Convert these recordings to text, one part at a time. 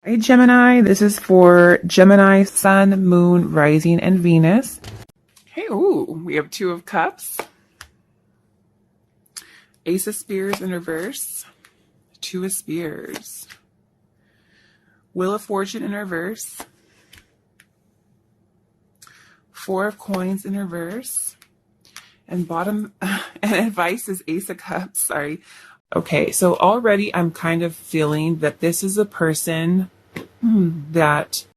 Hey Gemini, this is for Gemini, Sun, Moon, Rising, and Venus. Hey, ooh, we have Two of Cups, Ace of Spears in reverse, Two of Spears, Wheel of Fortune in reverse, Four of Coins in reverse, and bottom and advice is Ace of Cups. Sorry. Okay, so already I'm kind of feeling that this is a person that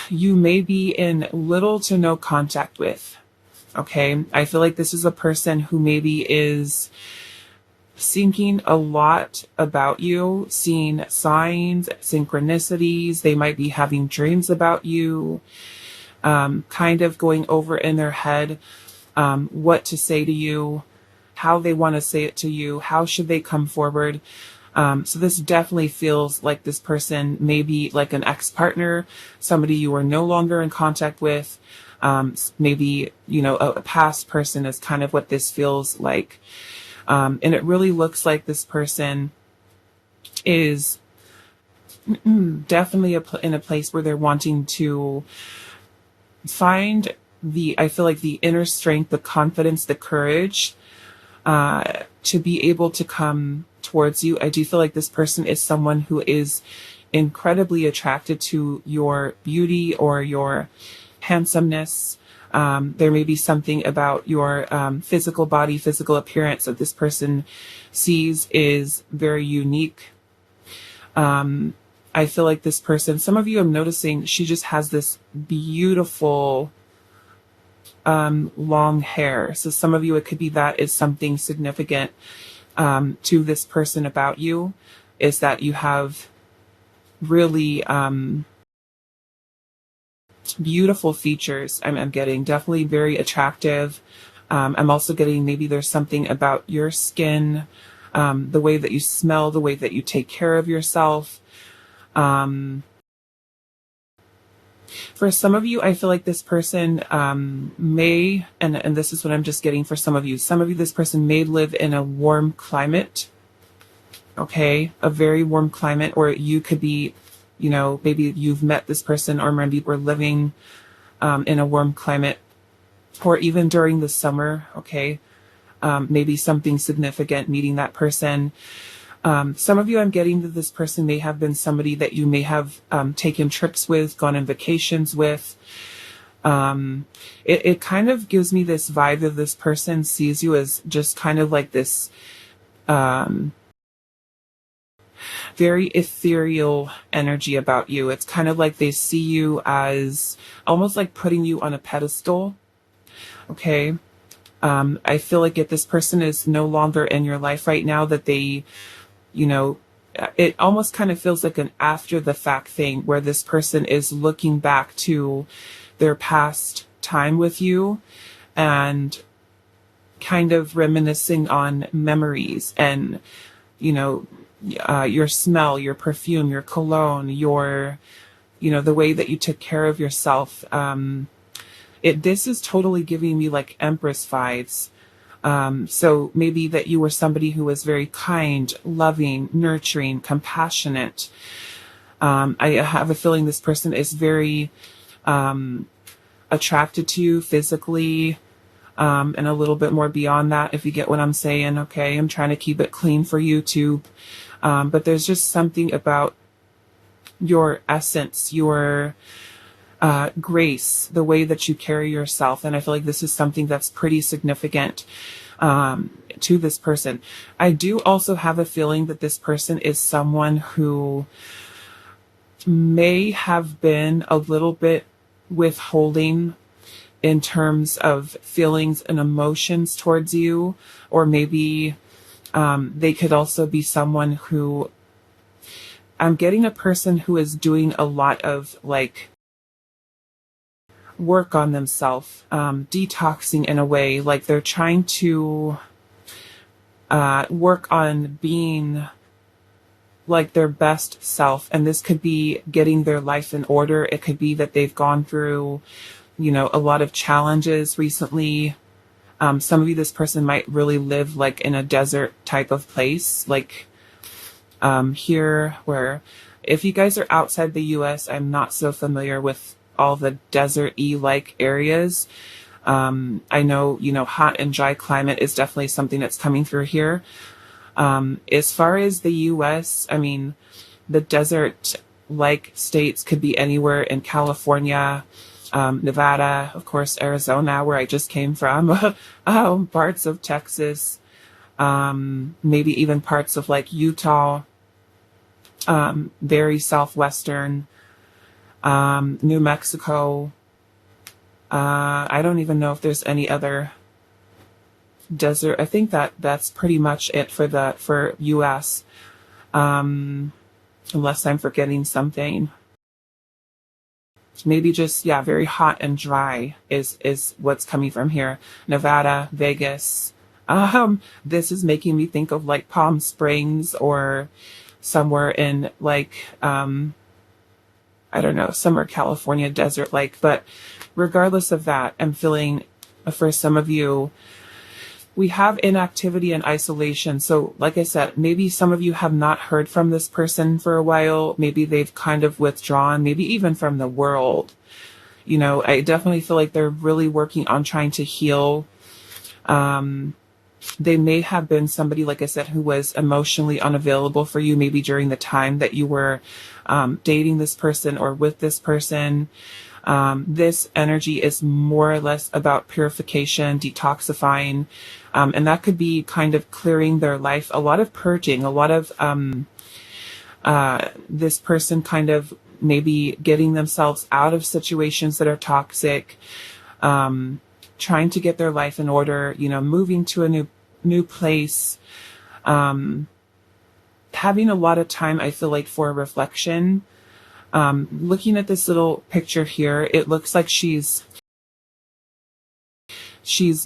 you may be in little to no contact with. Okay, I feel like this is a person who maybe is thinking a lot about you, seeing signs, synchronicities. They might be having dreams about you, kind of going over in their head what to say to you, how they want to say it to you, how should they come forward. So this definitely feels like this person may be like an ex-partner, somebody you are no longer in contact with. Maybe, a past person is kind of what this feels like. And it really looks like this person is definitely in a place where they're wanting to find I feel like the inner strength, the confidence, the courage, to be able to come towards you. I do feel like this person is someone who is incredibly attracted to your beauty or your handsomeness. There may be something about your physical body, physical appearance that this person sees is very unique. I feel like this person, some of you I'm noticing, she just has this beautiful long hair. So some of you, it could be that is something significant to this person about you, is that you have really beautiful features. I'm getting definitely very attractive. I'm also getting maybe there's something about your skin, the way that you smell, the way that you take care of yourself. For some of you, I feel like this person may, and this is what I'm just getting for some of you, this person may live in a warm climate, okay? A very warm climate, or you could be, maybe you've met this person, or maybe we're living in a warm climate, or even during the summer, okay? Maybe something significant, meeting that person. Some of you, I'm getting that this person may have been somebody that you may have taken trips with, gone on vacations with. It kind of gives me this vibe that this person sees you as just kind of like this very ethereal energy about you. It's kind of like they see you as almost like putting you on a pedestal. Okay. I feel like if this person is no longer in your life right now, that they, it almost kind of feels like an after the fact thing where this person is looking back to their past time with you and kind of reminiscing on memories and, your smell, your perfume, your cologne, the way that you took care of yourself. This is totally giving me like Empress vibes. So maybe that you were somebody who was very kind, loving, nurturing, compassionate. I have a feeling this person is very attracted to you physically, and a little bit more beyond that, if you get what I'm saying. Okay, I'm trying to keep it clean for YouTube. But there's just something about your essence, your grace, the way that you carry yourself. And I feel like this is something that's pretty significant to this person. I do also have a feeling that this person is someone who may have been a little bit withholding in terms of feelings and emotions towards you, or maybe they could also be someone who, I'm getting a person who is doing a lot of like work on themselves, detoxing in a way, like they're trying to work on being like their best self. And this could be getting their life in order. It could be that they've gone through, a lot of challenges recently. Some of you, this person might really live like in a desert type of place, like here where If you guys are outside the US, I'm not so familiar with all the desert-y like areas. I know, hot and dry climate is definitely something that's coming through here. As far as the US, I mean, the desert like states could be anywhere in California, Nevada, of course, Arizona, where I just came from, parts of Texas, maybe even parts of like Utah, very southwestern, New Mexico. I don't even know if there's any other desert. I think that's pretty much it for US. Unless I'm forgetting something. Maybe just, yeah, very hot and dry is what's coming from here. Nevada, Vegas. This is making me think of like Palm Springs or somewhere in like I don't know, somewhere California desert like. But regardless of that, I'm feeling for some of you, we have inactivity and isolation. So like I said, maybe some of you have not heard from this person for a while. Maybe they've kind of withdrawn, maybe even from the world. I definitely feel like they're really working on trying to heal. They may have been somebody, like I said, who was emotionally unavailable for you, maybe during the time that you were dating this person or with this person. This energy is more or less about purification, detoxifying, and that could be kind of clearing their life, a lot of purging, a lot of this person kind of maybe getting themselves out of situations that are toxic, trying to get their life in order, moving to a new place, having a lot of time, I feel like, for reflection. Looking at this little picture here, it looks like she's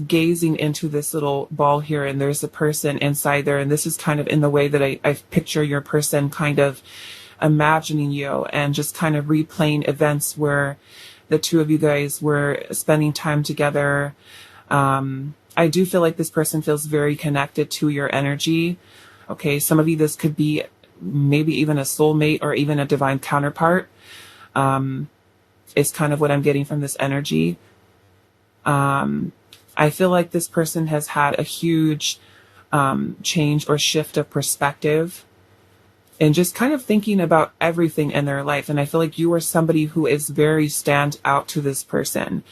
gazing into this little ball here, and there's a person inside there, and this is kind of in the way that I picture your person kind of imagining you and just kind of replaying events where the two of you guys were spending time together. I do feel like this person feels very connected to your energy. Okay, some of you, this could be maybe even a soulmate or even a divine counterpart, is kind of what I'm getting from this energy. I feel like this person has had a huge change or shift of perspective and just kind of thinking about everything in their life. And I feel like you are somebody who is very stand out to this person.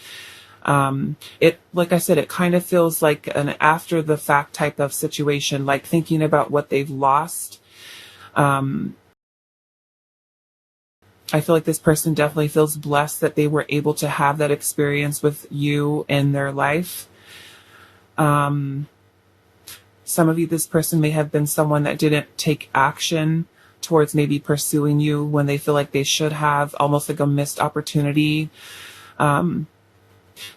Like I said, it kind of feels like an after the fact type of situation, like thinking about what they've lost. I feel like this person definitely feels blessed that they were able to have that experience with you in their life. Some of you, this person may have been someone that didn't take action towards maybe pursuing you when they feel like they should have, almost like a missed opportunity.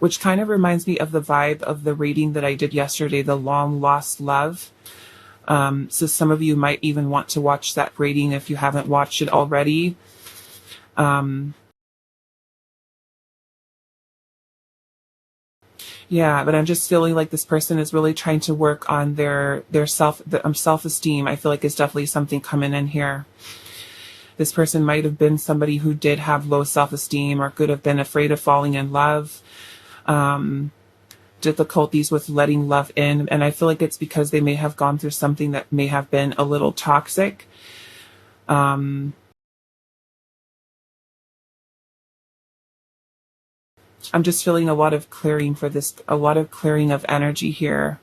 Which kind of reminds me of the vibe of the reading that I did yesterday, The Long Lost Love. So some of you might even want to watch that reading if you haven't watched it already. Yeah, but I'm just feeling like this person is really trying to work on their self-esteem. I feel like it's definitely something coming in here. This person might have been somebody who did have low self-esteem or could have been afraid of falling in love. Difficulties with letting love in, and I feel like it's because they may have gone through something that may have been a little toxic. I'm just feeling a lot of clearing for this, a lot of clearing of energy here.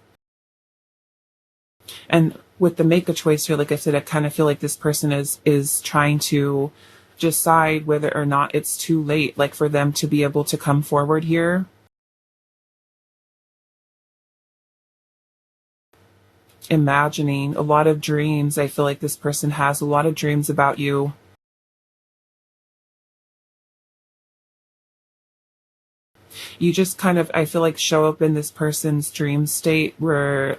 And with the make a choice here, like I said, I kind of feel like this person is trying to decide whether or not it's too late, like for them to be able to come forward here. Imagining a lot of dreams. I feel like this person has a lot of dreams about you. You just kind of, I feel like, show up in this person's dream state where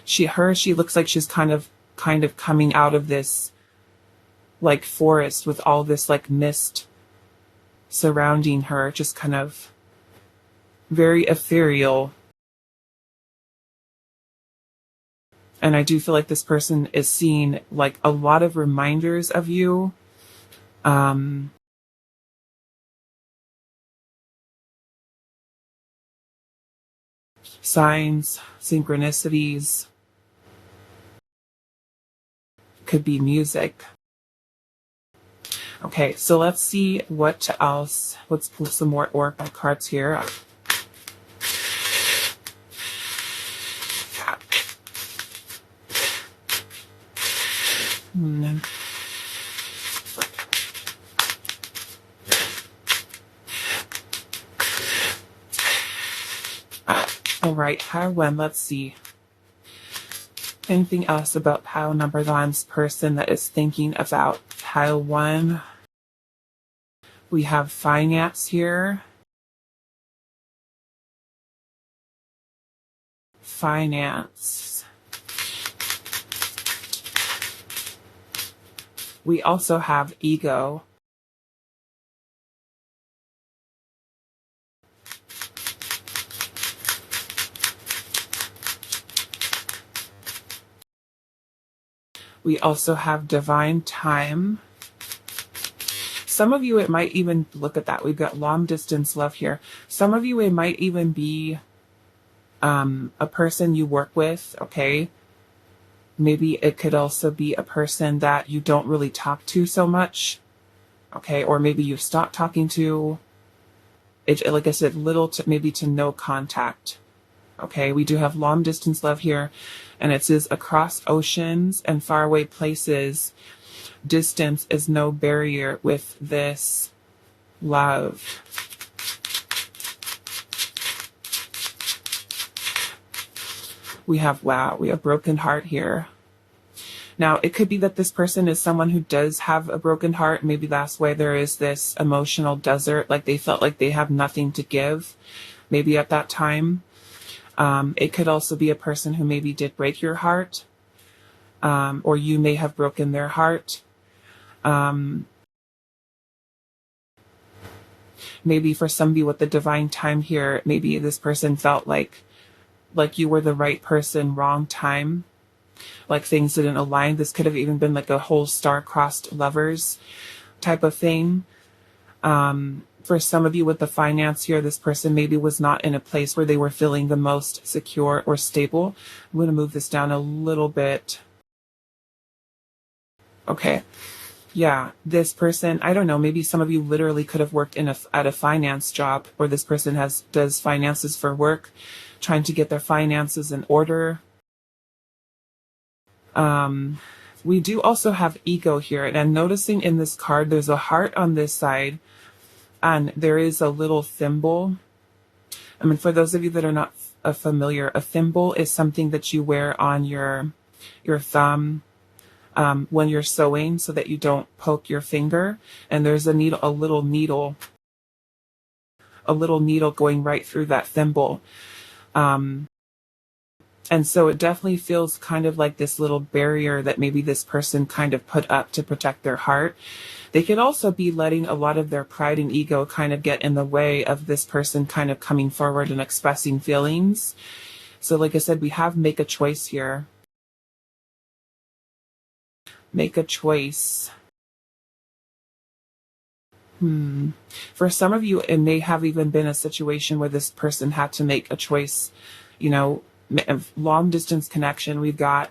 she looks like she's kind of coming out of this like forest with all this like mist surrounding her, just kind of very ethereal. And I do feel like this person is seeing like a lot of reminders of you. Signs, synchronicities, could be music. Okay, so let's see what else. Let's pull some more oracle cards here. All right, pile one. Let's see. Anything else about pile number one's person that is thinking about pile one? We have finance here. Finance. We also have ego. We also have divine time. Some of you, it might even, look at that, we've got long distance love here. Some of you, it might even be a person you work with, okay? Maybe it could also be a person that you don't really talk to so much, okay? Or maybe you've stopped talking to. Like I said, little to maybe to no contact. Okay, we do have long distance love here, and it says across oceans and faraway places, distance is no barrier with this love. We have, wow, we have broken heart here. Now, it could be that this person is someone who does have a broken heart. Maybe that's why there is this emotional desert, like they felt like they have nothing to give, maybe at that time. It could also be a person who maybe did break your heart, or you may have broken their heart. Maybe for somebody with the divine time here, maybe this person felt like you were the right person, wrong time. Like things didn't align. This could have even been like a whole star-crossed lovers type of thing. For some of you with the finance here, this person maybe was not in a place where they were feeling the most secure or stable. I'm going to move this down a little bit. Okay. Yeah, this person, I don't know, maybe some of you literally could have worked at a finance job, or this person does finances for work, trying to get their finances in order. We do also have ego here, and I'm noticing in this card there's a heart on this side, and there is a little thimble. I mean, for those of you that are not familiar, a thimble is something that you wear on your thumb when you're sewing, so that you don't poke your finger. And there's a little needle going right through that thimble. And so it definitely feels kind of like this little barrier that maybe this person kind of put up to protect their heart. They could also be letting a lot of their pride and ego kind of get in the way of this person kind of coming forward and expressing feelings. So like I said, we have make a choice here. Make a choice. For some of you, it may have even been a situation where this person had to make a choice, long distance connection. We've got,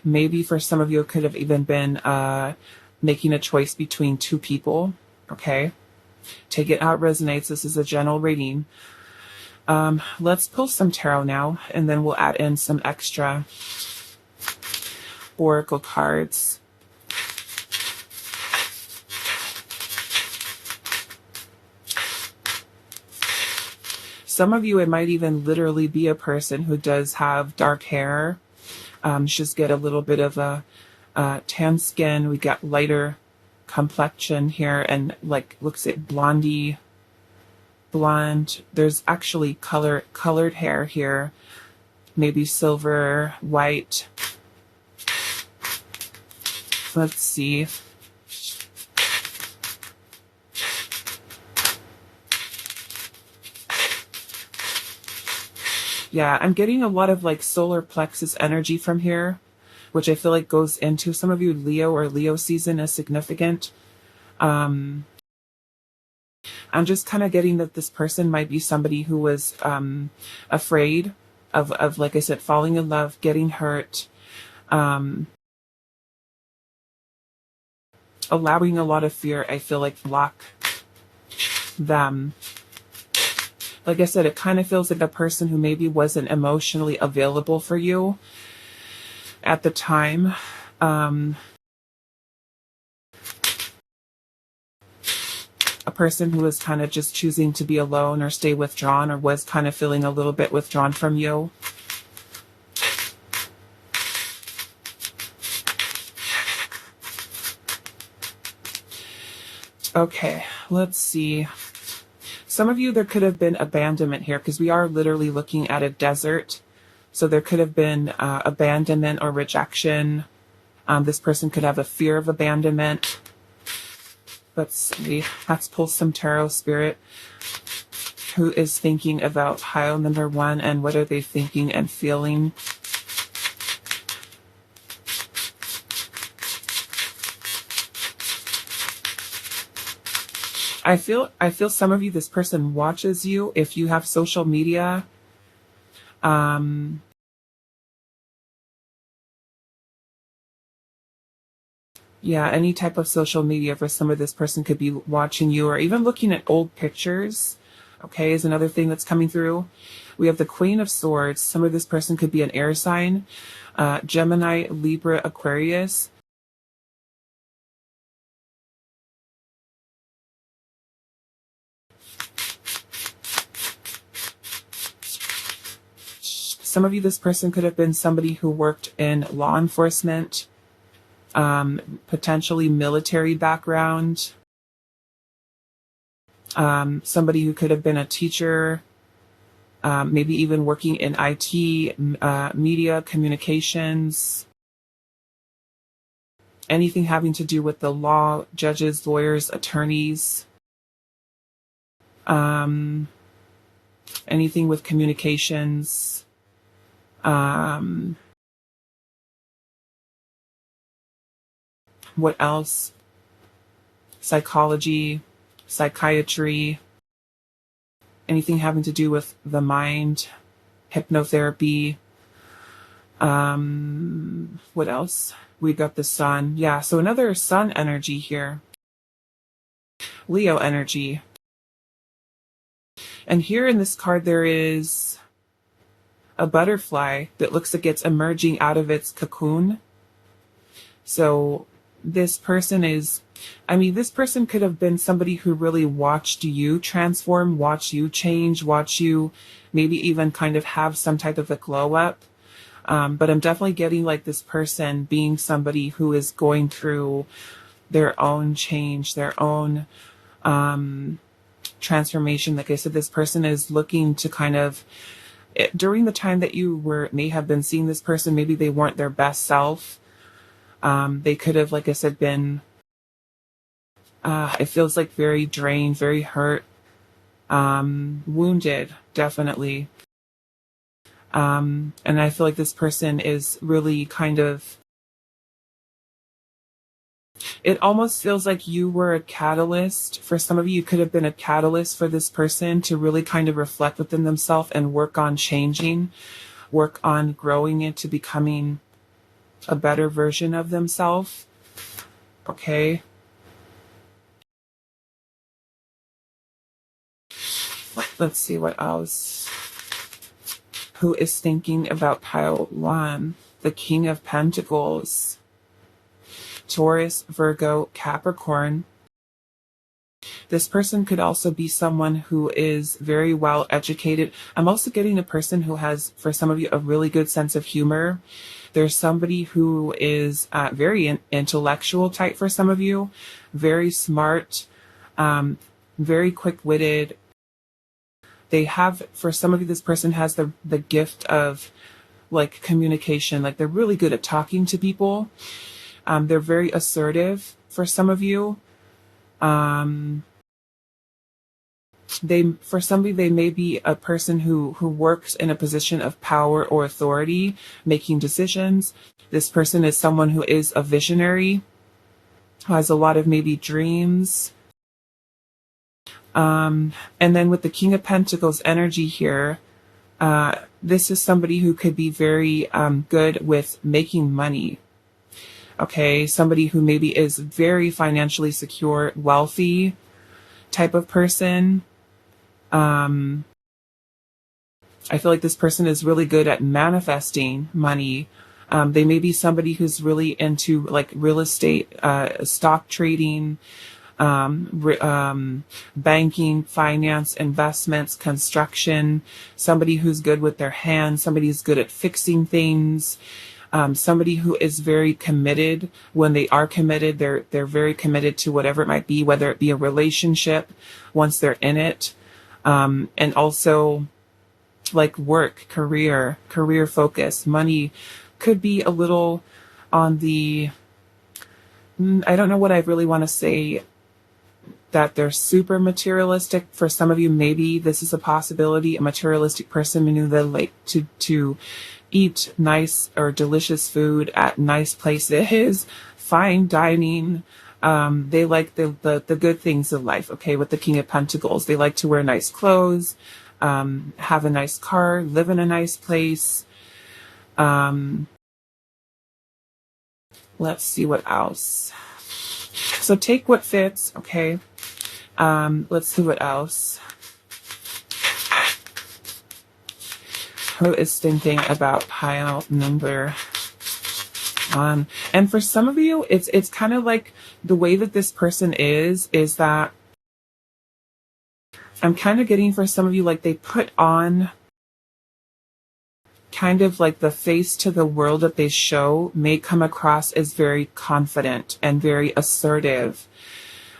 maybe for some of you, it could have even been making a choice between two people. Okay. Take it how it resonates. This is a general reading. Let's pull some tarot now, and then we'll add in some extra oracle cards. Some of you, it might even literally be a person who does have dark hair. Just get a little bit of a tan skin. We got lighter complexion here, and like looks at blondie, blonde. There's actually colored hair here, maybe silver, white. Let's see. Yeah, I'm getting a lot of like solar plexus energy from here, which I feel like goes into some of you Leo or Leo season as significant. I'm just kind of getting that this person might be somebody who was afraid of, like I said, falling in love, getting hurt, allowing a lot of fear, I feel like block them. Like I said, it kind of feels like a person who maybe wasn't emotionally available for you at the time. A person who was kind of just choosing to be alone or stay withdrawn, or was kind of feeling a little bit withdrawn from you. Okay, let's see. Some of you, there could have been abandonment here, because we are literally looking at a desert. So there could have been abandonment or rejection. This person could have a fear of abandonment. Let's see. Let's pull some tarot spirit. Who is thinking about pile number 1, and what are they thinking and feeling? I feel some of you, this person watches you if you have social media. Yeah, any type of social media for some of this person could be watching you, or even looking at old pictures. Okay, is another thing that's coming through. We have the Queen of Swords. Some of this person could be an air sign. Gemini, Libra, Aquarius. Some of you, this person could have been somebody who worked in law enforcement, potentially military background, somebody who could have been a teacher, maybe even working in IT, media, communications, anything having to do with the law, judges, lawyers, attorneys, anything with communications. What else? Psychology, psychiatry, anything having to do with the mind, hypnotherapy. What else? We got the sun. Yeah, so another sun energy here. Leo energy. And here in this card, there is a butterfly that looks like it's emerging out of its cocoon. So this person is, this person could have been somebody who really watched you transform, watch you change, watch you maybe even kind of have some type of a glow up. But I'm definitely getting like this person being somebody who is going through their own change, their own transformation. Like I said, this person is looking to kind of, during the time that you may have been seeing this person, maybe they weren't their best self. They could have, like I said, been, it feels like very drained, very hurt, wounded, definitely. And I feel like this person is really kind of, it almost feels like you were a catalyst. For some of you, you could have been a catalyst for this person to really kind of reflect within themselves and work on changing, work on growing into becoming a better version of themselves. Okay. Let's see what else. Who is thinking about pile 1? The King of Pentacles. Taurus, Virgo, Capricorn. This person could also be someone who is very well educated. I'm also getting a person who has, for some of you, a really good sense of humor. There's somebody who is very intellectual type for some of you, very smart, very quick-witted. They have, for some of you, this person has the gift of like communication. Like they're really good at talking to people. They're very assertive for some of you. For somebody, they may be a person who works in a position of power or authority, making decisions. This person is someone who is a visionary, who has a lot of maybe dreams. And then with the King of Pentacles energy here, this is somebody who could be very good with making money. Okay, somebody who maybe is very financially secure, wealthy type of person. I feel like this person is really good at manifesting money. They may be somebody who's really into like real estate, stock trading, banking, finance, investments, construction, somebody who's good with their hands, somebody who's good at fixing things, somebody who is very committed. When they are committed, they're very committed to whatever it might be, whether it be a relationship once they're in it, and also like work, career focus. Money could be a little on the, I don't know what I really want to say, that they're super materialistic. For some of you, maybe this is a possibility. A materialistic person, meaning they like to eat nice or delicious food at nice places, fine dining. They like the good things of life. Okay, with the King of Pentacles, they like to wear nice clothes, have a nice car, live in a nice place. Let's see what else. So take what fits, okay? Let's see what else. Who is thinking about pile number 1? And for some of you, it's kind of like the way that this person is that I'm kind of getting for some of you, like they put on kind of like the face to the world that they show may come across as very confident and very assertive.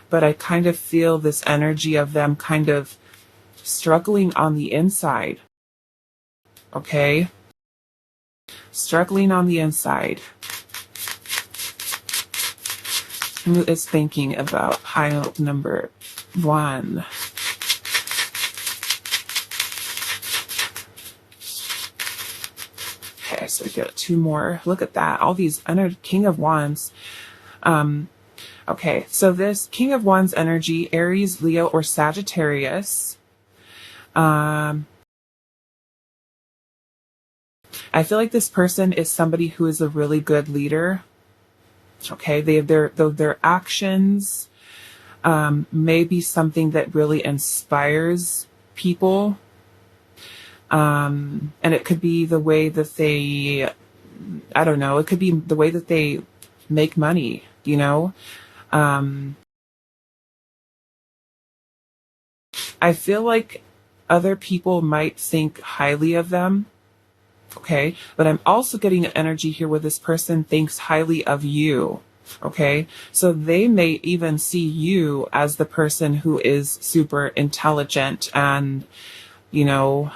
But I kind of feel this energy of them kind of struggling on the inside. Okay? Struggling on the inside. Who is thinking about pile number 1? Okay, so we got 2 more. Look at that. All these King of Wands. Okay, so this King of Wands energy, Aries, Leo, or Sagittarius. I feel like this person is somebody who is a really good leader. Okay, they have their actions may be something that really inspires people. And it could be the way that they, I don't know, it could be the way that they make money, you know? I feel like other people might think highly of them. Okay, but I'm also getting an energy here where this person thinks highly of you. Okay, so they may even see you as the person who is super intelligent and, you know,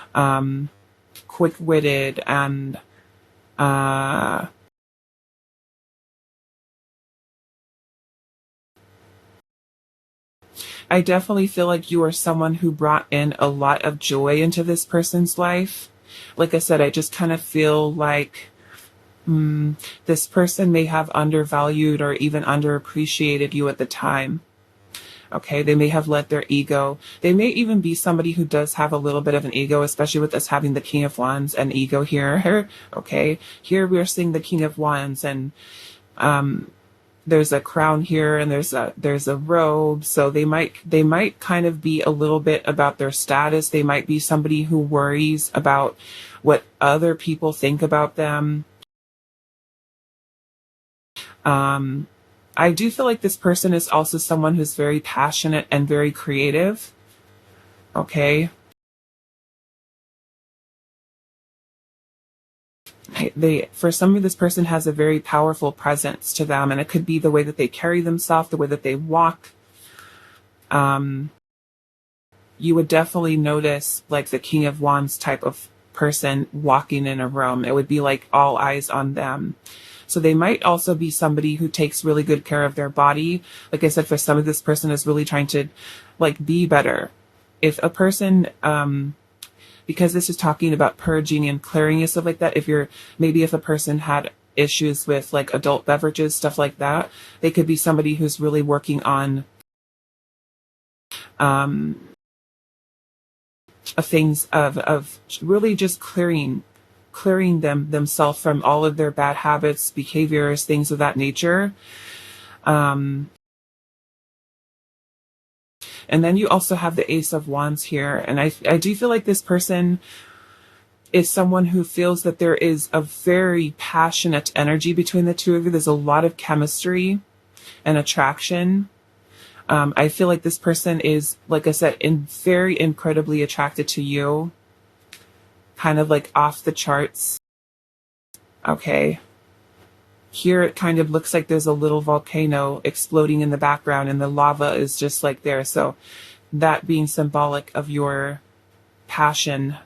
quick-witted and, I definitely feel like you are someone who brought in a lot of joy into this person's life. Like I said, I just kind of feel like this person may have undervalued or even underappreciated you at the time. Okay, they may have let their ego. They may even be somebody who does have a little bit of an ego, especially with us having the King of Wands and ego here. Okay, here we're seeing the King of Wands, and there's a crown here, and there's a robe. So they might kind of be a little bit about their status. They might be somebody who worries about what other people think about them. I do feel like this person is also someone who's very passionate and very creative. Okay. For some of this person has a very powerful presence to them, and it could be the way that they carry themselves, the way that they walk. You would definitely notice like the King of Wands type of person walking in a room. It would be like all eyes on them. So they might also be somebody who takes really good care of their body. Like I said, for some of this person is really trying to like be better. if a person, because this is talking about purging and clearing and stuff like that, if a person had issues with like adult beverages, stuff like that, they could be somebody who's really working on things of really just clearing themselves from all of their bad habits, behaviors, things of that nature. And then you also have the Ace of Wands here. And I do feel like this person is someone who feels that there is a very passionate energy between the two of you. There's a lot of chemistry and attraction. I feel like this person is, like I said, very incredibly attracted to you. Kind of like off the charts. Okay. Here it kind of looks like there's a little volcano exploding in the background and the lava is just like there. So that being symbolic of your passion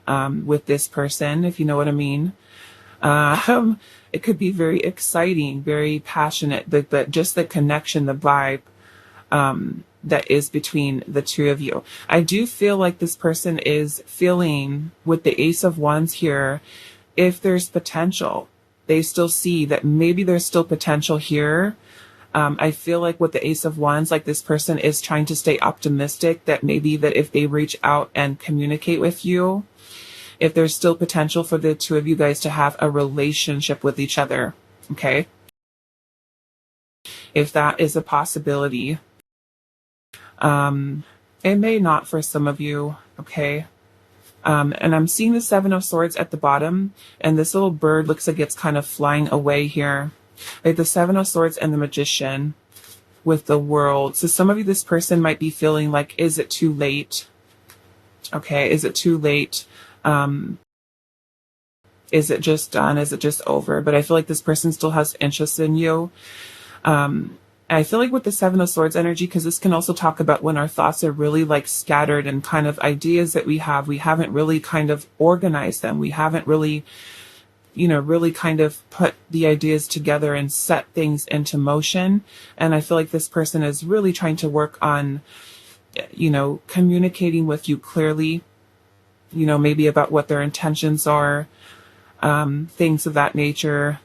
with this person, if you know what I mean. It could be very exciting, very passionate, but just the connection, the vibe that is between the two of you. I do feel like this person is feeling with the Ace of Wands here, if there's potential, they still see that maybe there's still potential here. I feel like with the Ace of Wands, like this person is trying to stay optimistic that maybe that if they reach out and communicate with you, if there's still potential for the two of you guys to have a relationship with each other. Okay. If that is a possibility. It may not for some of you. Okay. And I'm seeing the Seven of Swords at the bottom, and this little bird looks like it's kind of flying away here. Like the Seven of Swords and the Magician with the World. So some of you, this person might be feeling like, is it too late? Okay, is it too late? Is it just done? Is it just over? But I feel like this person still has interest in you. I feel like with the Seven of Swords energy, because this can also talk about when our thoughts are really like scattered and kind of ideas that we haven't really kind of organized them. We haven't really, really kind of put the ideas together and set things into motion. And I feel like this person is really trying to work on, communicating with you clearly, maybe about what their intentions are, things of that nature.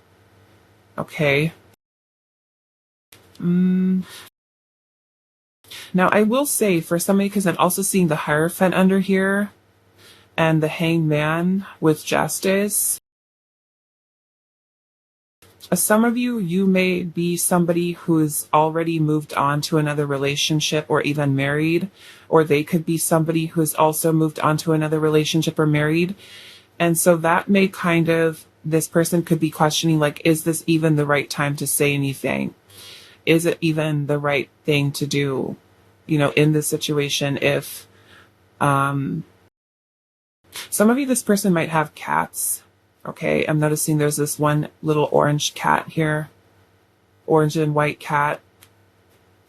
Okay. Now, I will say for somebody, because I'm also seeing the Hierophant under here and the Hanged Man with Justice. Some of you may be somebody who's already moved on to another relationship or even married, or they could be somebody who's also moved on to another relationship or married. And so that may this person could be questioning, like, is this even the right time to say anything? Is it even the right thing to do, in this situation? If some of you, this person might have cats. Okay, I'm noticing there's this one little orange cat here, orange and white cat.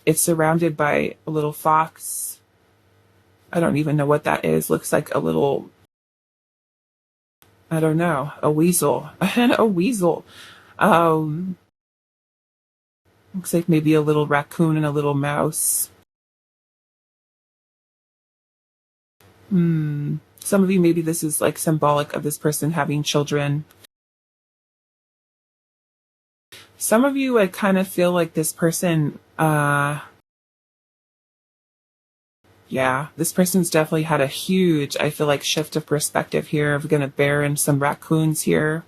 It's surrounded by a little fox. I don't even know what that is. Looks like a little, I don't know, a weasel. A weasel. Looks like maybe a little raccoon and a little mouse. Some of you, maybe this is like symbolic of this person having children. Some of you, I kind of feel like this person, this person's definitely had a huge, I feel like, shift of perspective here. I'm going to bear in some raccoons here.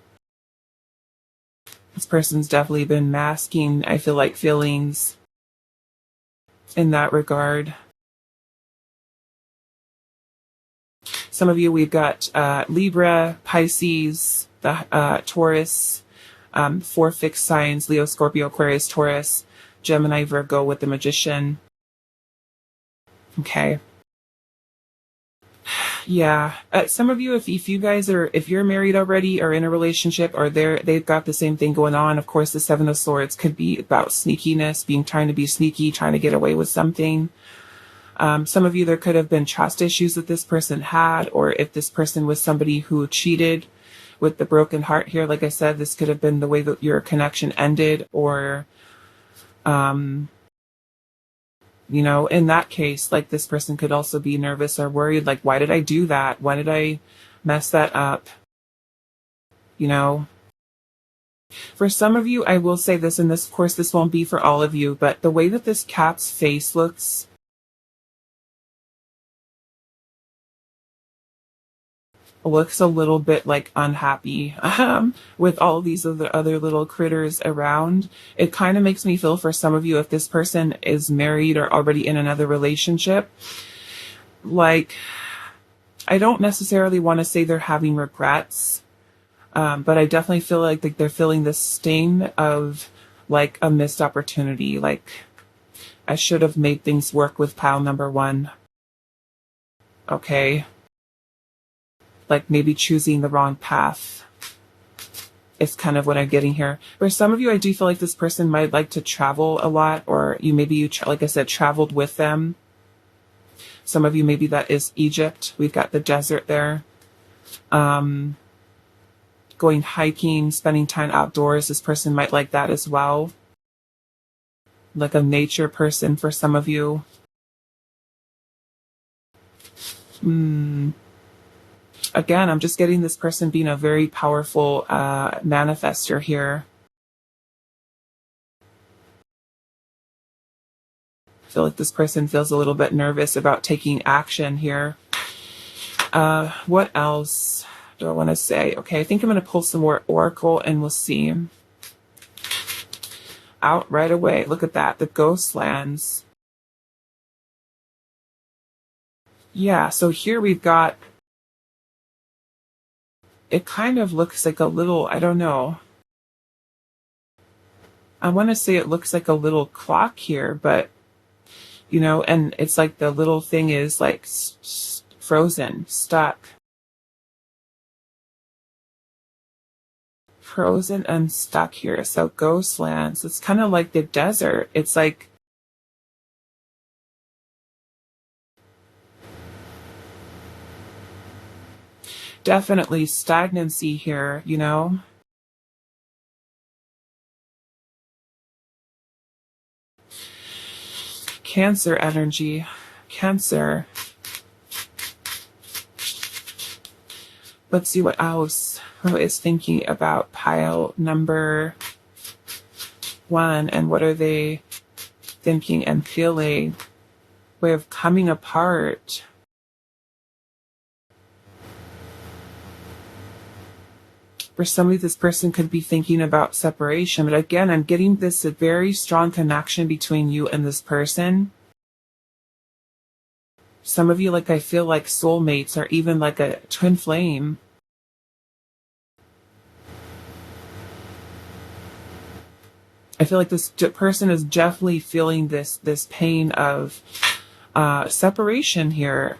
This person's definitely been masking, I feel like, feelings in that regard. Some of you, we've got Libra, Pisces, the Taurus, 4 fixed signs, Leo, Scorpio, Aquarius, Taurus, Gemini, Virgo with the Magician. Okay. Yeah. Some of you, if you guys if you're married already or in a relationship or they've got the same thing going on, of course, the Seven of Swords could be about sneakiness, trying to be sneaky, trying to get away with something. Some of you, there could have been trust issues that this person had, or if this person was somebody who cheated with the broken heart here, like I said, this could have been the way that your connection ended, or, You know, in that case, like this person could also be nervous or worried, like, why did I do that? Why did I mess that up? You know, for some of you, I will say this, and this, of course, this won't be for all of you, but the way that this cat's face looks a little bit like unhappy with all these other little critters around. It kind of makes me feel for some of you, if this person is married or already in another relationship, like, I don't necessarily want to say they're having regrets, but I definitely feel like they're feeling the sting of like a missed opportunity. Like, I should have made things work with pile number one. Okay. Like maybe choosing the wrong path is kind of what I'm getting here. For some of you, I do feel like this person might like to travel a lot, or like I said, traveled with them. Some of you, maybe that is Egypt. We've got the desert there. Going hiking, spending time outdoors. This person might like that as well. Like a nature person for some of you. Again, I'm just getting this person being a very powerful manifester here. I feel like this person feels a little bit nervous about taking action here. What else do I want to say? Okay, I think I'm going to pull some more oracle and we'll see. Out right away. Look at that. The ghost lands. Yeah, so here we've got, it kind of looks like a little, I don't know. I want to say it looks like a little clock here, but, you know, and it's like the little thing is like frozen, stuck. Frozen and stuck here. So ghost lands. It's kind of like the desert. It's like, definitely stagnancy here, you know? Cancer energy. Cancer. Let's see what else is thinking about pile number one, and what are they thinking and feeling? Way of coming apart. For somebody, this person could be thinking about separation, but again, I'm getting this a very strong connection between you and this person. Some of you, like, I feel like soulmates, or even like a twin flame. I feel like this person is definitely feeling this pain of separation here.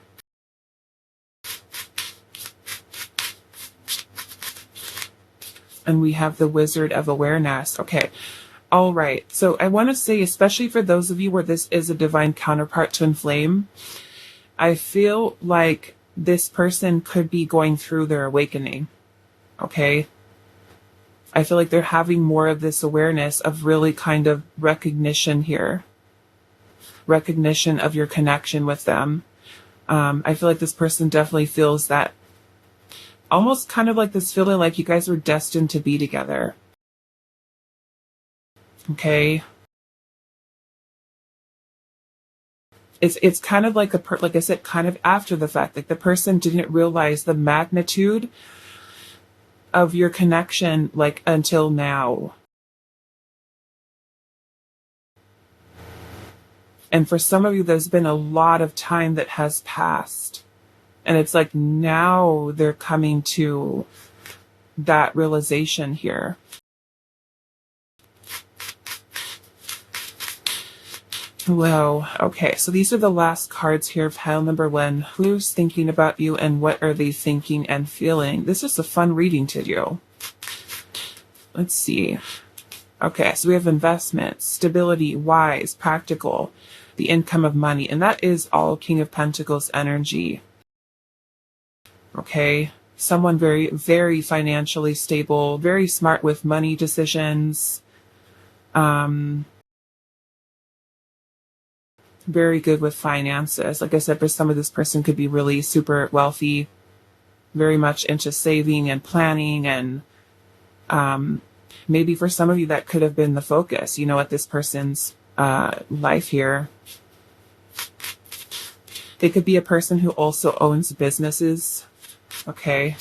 And we have the Wizard of Awareness. Okay. All right. So I want to say, especially for those of you where this is a divine counterpart twin flame, I feel like this person could be going through their awakening. Okay. I feel like they're having more of this awareness of really kind of recognition here. Recognition of your connection with them. I feel like this person definitely feels that, almost kind of like this feeling like you guys were destined to be together. Okay. It's kind of like like I said, kind of after the fact, like the person didn't realize the magnitude of your connection, like, until now. And for some of you, there's been a lot of time that has passed. And it's like now they're coming to that realization here. Well, okay, so these are the last cards here, pile number one. Who's thinking about you and what are they thinking and feeling? This is a fun reading to do. Let's see. Okay, so we have investments, stability, wise, practical, the income of money, and that is all King of Pentacles energy. Okay, someone very, very financially stable, very smart with money decisions. very good with finances. Like I said, for some of this person could be really super wealthy, very much into saving and planning, and maybe for some of you that could have been the focus, you know, at this person's life here. They could be a person who also owns businesses, okay,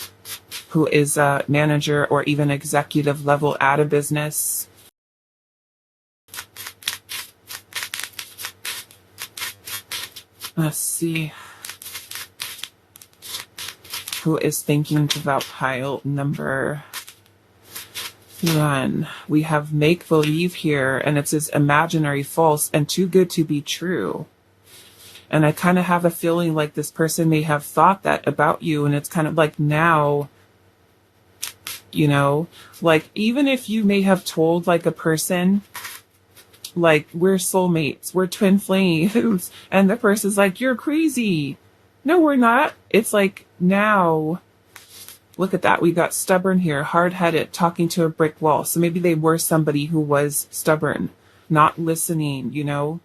who is a manager or even executive level at a business. Let's see. Who is thinking about pile number 1? We have make believe here, and it says imaginary, false, and too good to be true. And I kind of have a feeling like this person may have thought that about you, and it's kind of like now, you know, like even if you may have told like a person, like, we're soulmates, we're twin flames, and the person's like, you're crazy. No, we're not. It's like now, look at that. We got stubborn here, hard-headed, talking to a brick wall. So maybe they were somebody who was stubborn, not listening, you know.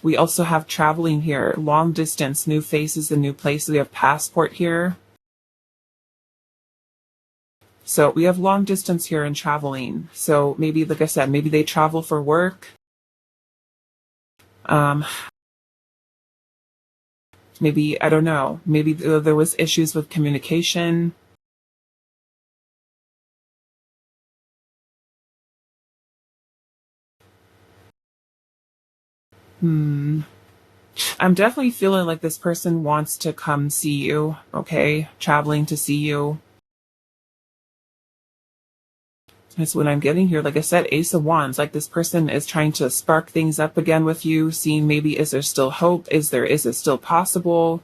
We also have traveling here, long distance, new faces and new places. We have passport here. So we have long distance here and traveling. So maybe, like I said, maybe they travel for work. Maybe, I don't know, maybe there was issues with communication. I'm definitely feeling like this person wants to come see you, okay? Traveling to see you. That's what I'm getting here. Like I said, Ace of Wands, like this person is trying to spark things up again with you, seeing maybe is there still hope? Is it still possible?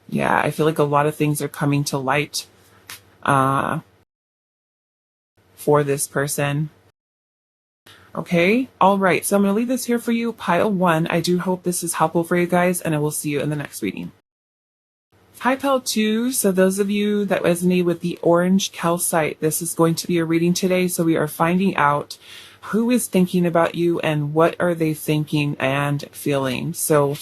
Yeah, I feel like a lot of things are coming to light for this person. Okay, all right. So I'm going to leave this here for you, pile 1. I do hope this is helpful for you guys, and I will see you in the next reading. Hi, pile 2. So those of you that resonate with the orange calcite, this is going to be a reading today. So we are finding out who is thinking about you and what are they thinking and feeling. So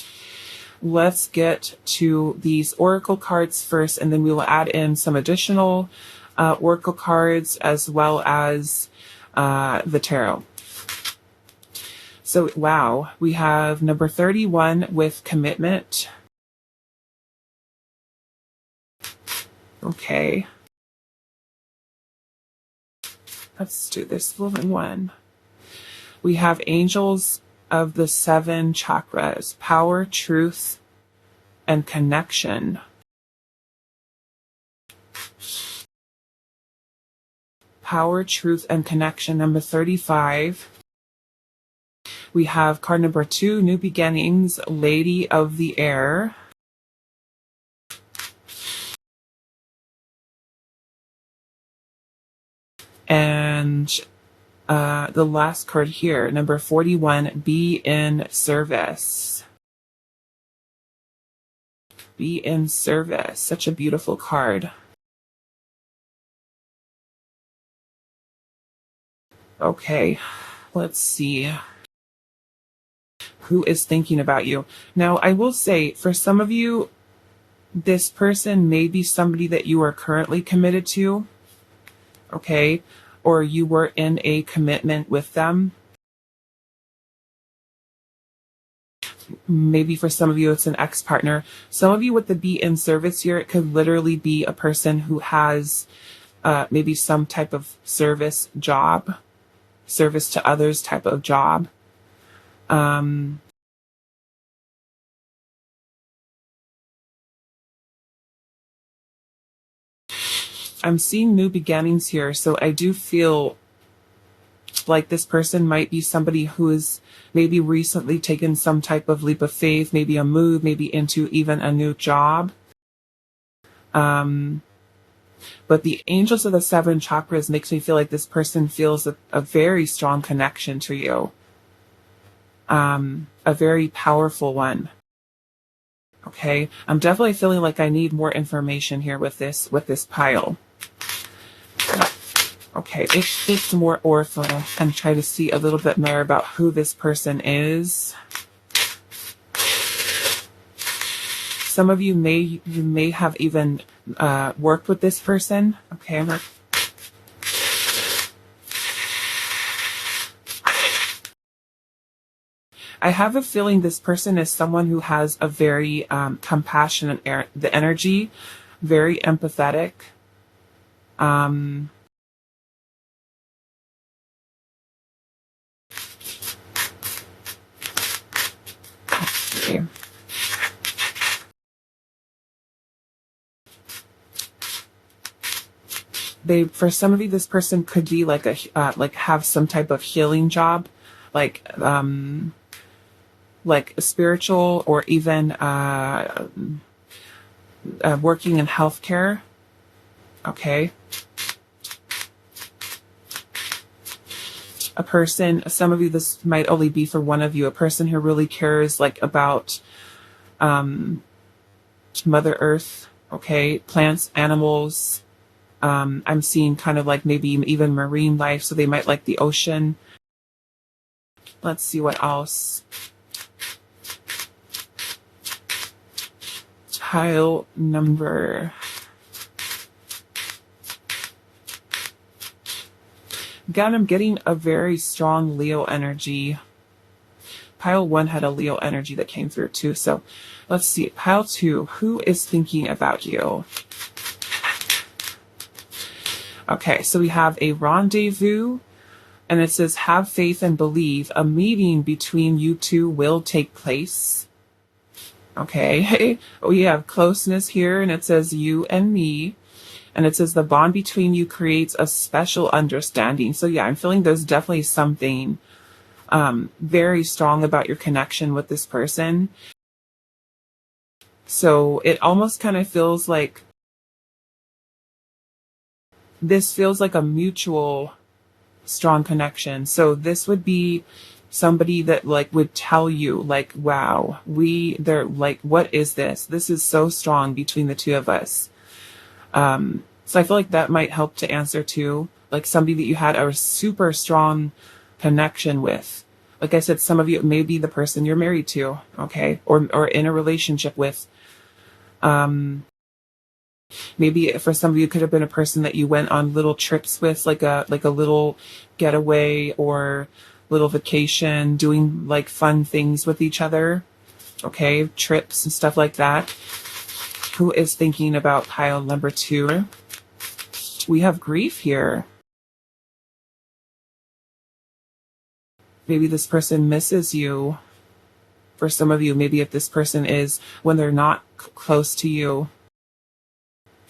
let's get to these oracle cards first, and then we will add in some additional oracle cards as well as the tarot. So, wow, we have number 31 with commitment. Okay. Let's do this one. We have angels of the 7 chakras, power, truth, and connection. Power, truth, and connection, number 35. We have card number 2, new beginnings, lady of the air. And the last card here, number 41, be in service. Be in service. Such a beautiful card. Okay, let's see. Who is thinking about you? Now, I will say, for some of you, this person may be somebody that you are currently committed to. Okay, or you were in a commitment with them. Maybe for some of you, it's an ex-partner. Some of you with the be in service here, it could literally be a person who has maybe some type of service job, service to others type of job. I'm seeing new beginnings here, so I do feel like this person might be somebody who is maybe recently taken some type of leap of faith, maybe a move, maybe into even a new job. But the angels of the 7 chakras makes me feel like this person feels a very strong connection to you. A very powerful one. Okay, I'm definitely feeling like I need more information here with this pile. Okay, it's more oracle and try to see a little bit more about who this person is. Some of you may have even worked with this person. Okay, I have a feeling this person is someone who has a very compassionate the energy, very empathetic. Okay. For some of you, this person could be like like have some type of healing job, like spiritual, or even working in healthcare. Okay. A person, some of you, this might only be for one of you, a person who really cares like about Mother Earth, okay, plants, animals. I'm seeing kind of like maybe even marine life, so they might like the ocean. Let's see what else. Tile number. Again, I'm getting a very strong Leo energy. Pile 1 had a Leo energy that came through too. So let's see. Pile 2, who is thinking about you? Okay, so we have a rendezvous, and it says, have faith and believe. A meeting between you two will take place. Okay, we have closeness here, and it says you and me. And it says the bond between you creates a special understanding. So yeah, I'm feeling there's definitely something very strong about your connection with this person. So it almost kind of feels like this feels like a mutual strong connection. So this would be somebody that like would tell you like, wow, they're like, what is this? This is so strong between the two of us. So I feel like that might help to answer too, like somebody that you had a super strong connection with. Like I said, some of you, it may be the person you're married to, okay, or in a relationship with. Maybe for some of you, it could have been a person that you went on little trips with, like a little getaway or little vacation, doing like fun things with each other, okay, trips and stuff like that. Who is thinking about pile number 2? We have grief here. Maybe this person misses you. For some of you, maybe if this person is, when they're not close to you,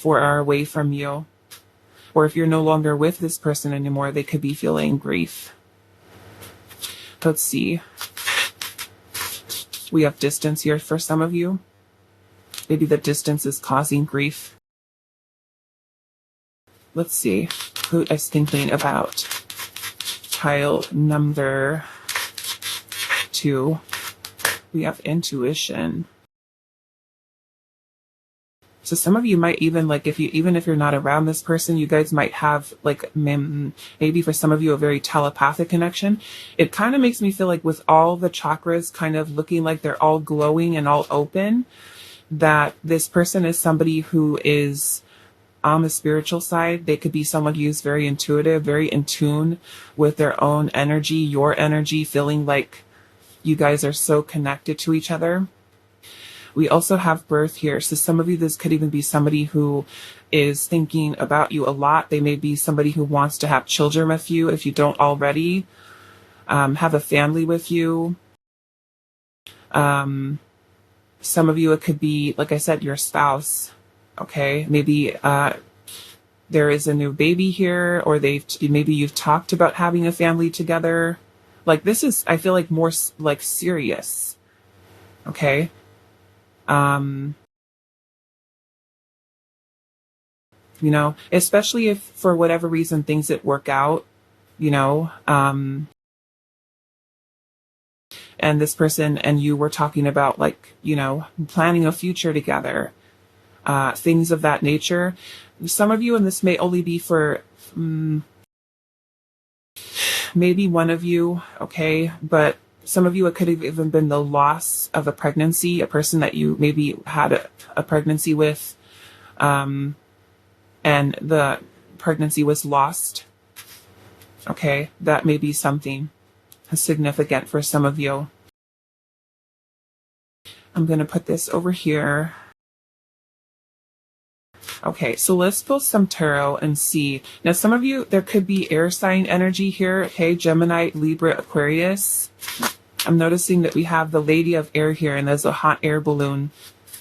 or are away from you, or if you're no longer with this person anymore, they could be feeling grief. Let's see. We have distance here for some of you. Maybe the distance is causing grief. Let's see. Who is thinking about pile number 2? We have intuition. So some of you might even like, even if you're not around this person, you guys might have like maybe for some of you a very telepathic connection. It kind of makes me feel like with all the chakras kind of looking like they're all glowing and all open, that this person is somebody who is on the spiritual side. They could be someone who's very intuitive, very in tune with their own energy, your energy, feeling like you guys are so connected to each other. We also have birth here. So some of you, this could even be somebody who is thinking about you a lot. They may be somebody who wants to have children with you if you don't already. Have a family with you. Some of you, it could be, like I said, your spouse. Okay, maybe there is a new baby here, or maybe you've talked about having a family together. Like this is, I feel like more like serious. Okay. You know, especially if for whatever reason things didn't work out, you know, and this person and you were talking about like, you know, planning a future together, things of that nature. Some of you, and this may only be for maybe one of you, okay, but some of you, it could have even been the loss of a pregnancy, a person that you maybe had a pregnancy with, and the pregnancy was lost. Okay, that may be something significant for some of you. I'm going to put this over here. Okay, so let's pull some tarot and see. Now, some of you, there could be air sign energy here. Okay, Gemini, Libra, Aquarius. I'm noticing that we have the Lady of Air here, and there's a hot air balloon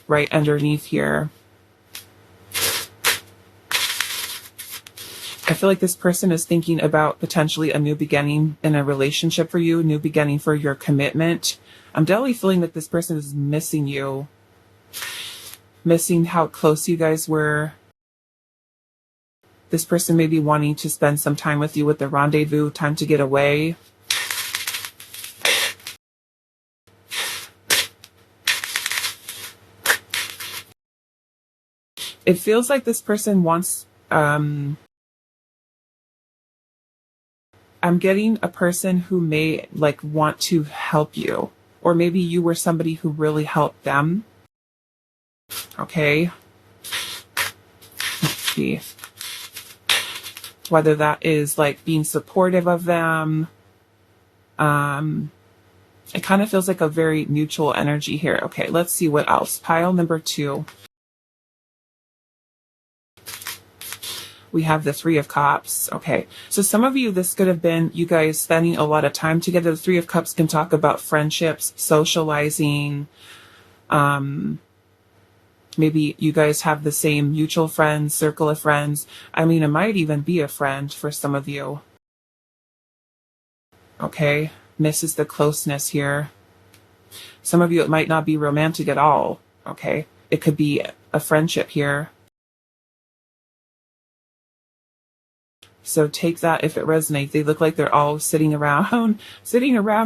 right underneath here. I feel like this person is thinking about potentially a new beginning in a relationship for you, a new beginning for your commitment. I'm definitely feeling that this person is missing you. Missing how close you guys were. This person may be wanting to spend some time with you with the rendezvous, time to get away. It feels like this person wants, I'm getting a person who may like want to help you, or maybe you were somebody who really helped them. Okay. Let's see. Whether that is like being supportive of them. It kind of feels like a very mutual energy here. Okay, let's see what else. Pile number 2. We have the Three of Cups. Okay, so some of you, this could have been you guys spending a lot of time together. The Three of Cups can talk about friendships, socializing. Maybe you guys have the same mutual friends, circle of friends. I mean, it might even be a friend for some of you. Okay, misses the closeness here. Some of you, it might not be romantic at all. Okay, it could be a friendship here. So take that if it resonates. They look like they're all sitting around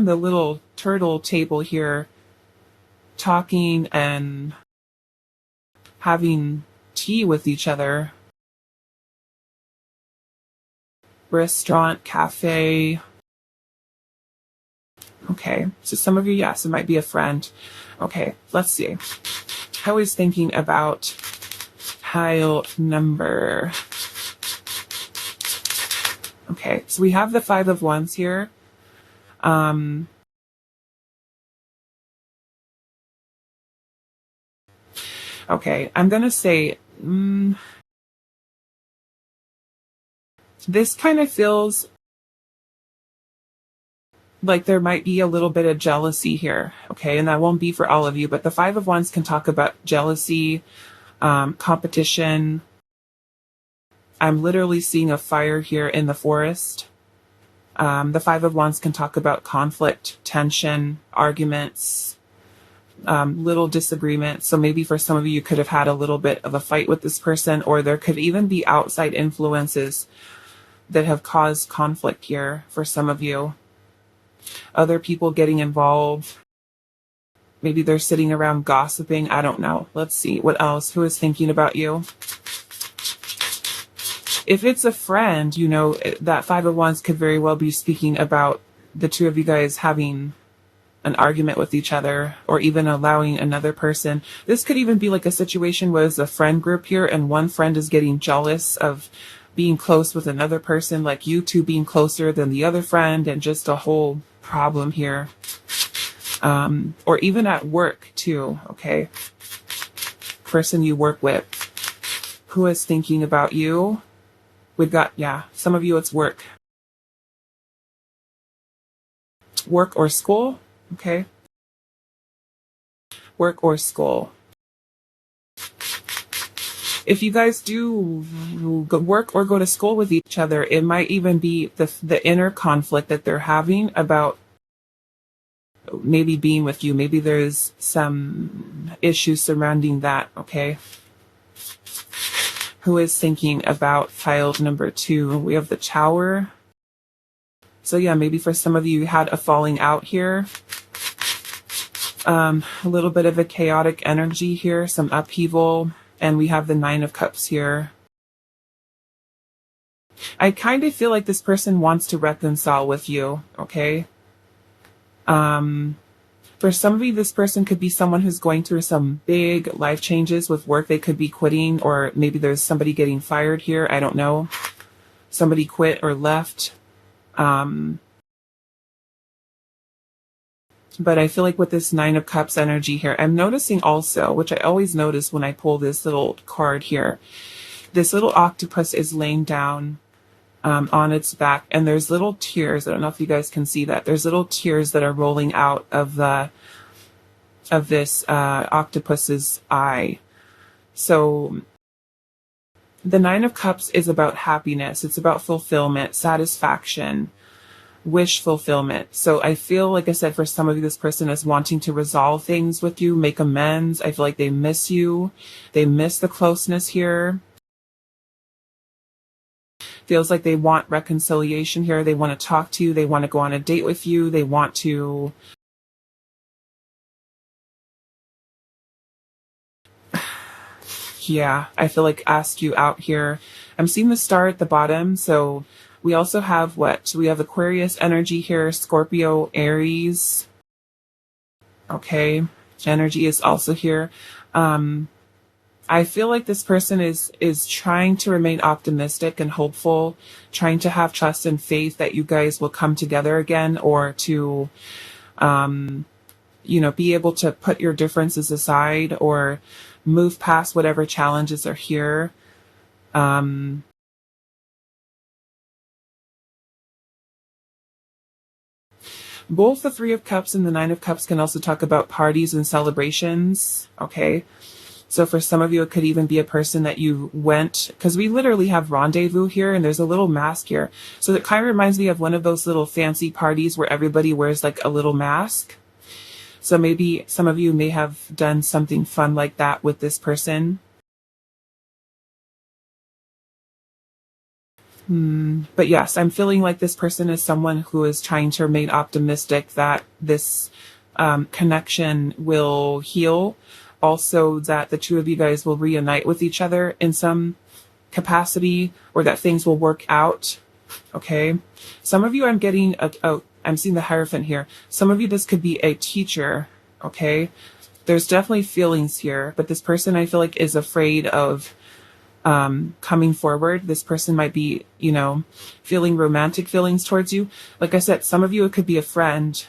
the little turtle table here, talking and having tea with each other. Restaurant, cafe. Okay, so some of you, yes, it might be a friend. Okay, let's see. I was thinking about pile number. Okay, so we have the Five of Wands here. Okay, I'm gonna say, this kind of feels like there might be a little bit of jealousy here, okay? And that won't be for all of you, but the Five of Wands can talk about jealousy, competition. I'm literally seeing a fire here in the forest. The Five of Wands can talk about conflict, tension, arguments, little disagreements. So maybe for some of you, you could have had a little bit of a fight with this person, or there could even be outside influences that have caused conflict here for some of you. Other people getting involved. Maybe they're sitting around gossiping. I don't know. Let's see. What else? Who is thinking about you? If it's a friend, you know, that Five of Wands could very well be speaking about the two of you guys having an argument with each other, or even allowing another person. This could even be like a situation where it's a friend group here and one friend is getting jealous of being close with another person, like you two being closer than the other friend, and just a whole problem here. Or even at work too, okay? Person you work with who is thinking about you. We've got, yeah, some of you it's work. Work or school, okay? Work or school. If you guys do work or go to school with each other, it might even be the inner conflict that they're having about maybe being with you. Maybe there's some issues surrounding that, okay? Who is thinking about pile number 2? We have the Tower. So yeah, maybe for some of you, you had a falling out here. A little bit of a chaotic energy here, some upheaval. And we have the Nine of Cups here. I kind of feel like this person wants to reconcile with you, okay? For some of you, this person could be someone who's going through some big life changes with work. They could be quitting, or maybe there's somebody getting fired here. I don't know. Somebody quit or left. But I feel like with this Nine of Cups energy here, I'm noticing also, which I always notice when I pull this little card here, this little octopus is laying down on its back, and there's little tears. I don't know if you guys can see that. There's little tears that are rolling out of this octopus's eye. So the Nine of Cups is about happiness. It's about fulfillment, satisfaction, wish fulfillment. So I feel, like I said, for some of you, this person is wanting to resolve things with you, make amends. I feel like they miss you. They miss the closeness here. Feels like they want reconciliation here. They want to talk to you. They want to go on a date with you. They want to yeah, I feel like ask you out here. I'm seeing the star at the bottom. So we also have what? We have Aquarius energy here, Scorpio, Aries. Okay. Energy is also here. I feel like this person is trying to remain optimistic and hopeful, trying to have trust and faith that you guys will come together again, or to be able to put your differences aside or move past whatever challenges are here. Both the Three of Cups and the Nine of Cups can also talk about parties and celebrations. Okay. So for some of you, it could even be a person that you went, because we literally have rendezvous here and there's a little mask here. So it kind of reminds me of one of those little fancy parties where everybody wears like a little mask. So maybe some of you may have done something fun like that with this person. But yes, I'm feeling like this person is someone who is trying to remain optimistic that this connection will heal. Also, that the two of you guys will reunite with each other in some capacity, or that things will work out. Okay. Some of you, I'm getting, I'm seeing the Hierophant here. Some of you, this could be a teacher. Okay. There's definitely feelings here, but this person, I feel like, is afraid of coming forward. This person might be, feeling romantic feelings towards you. Like I said, some of you, it could be a friend,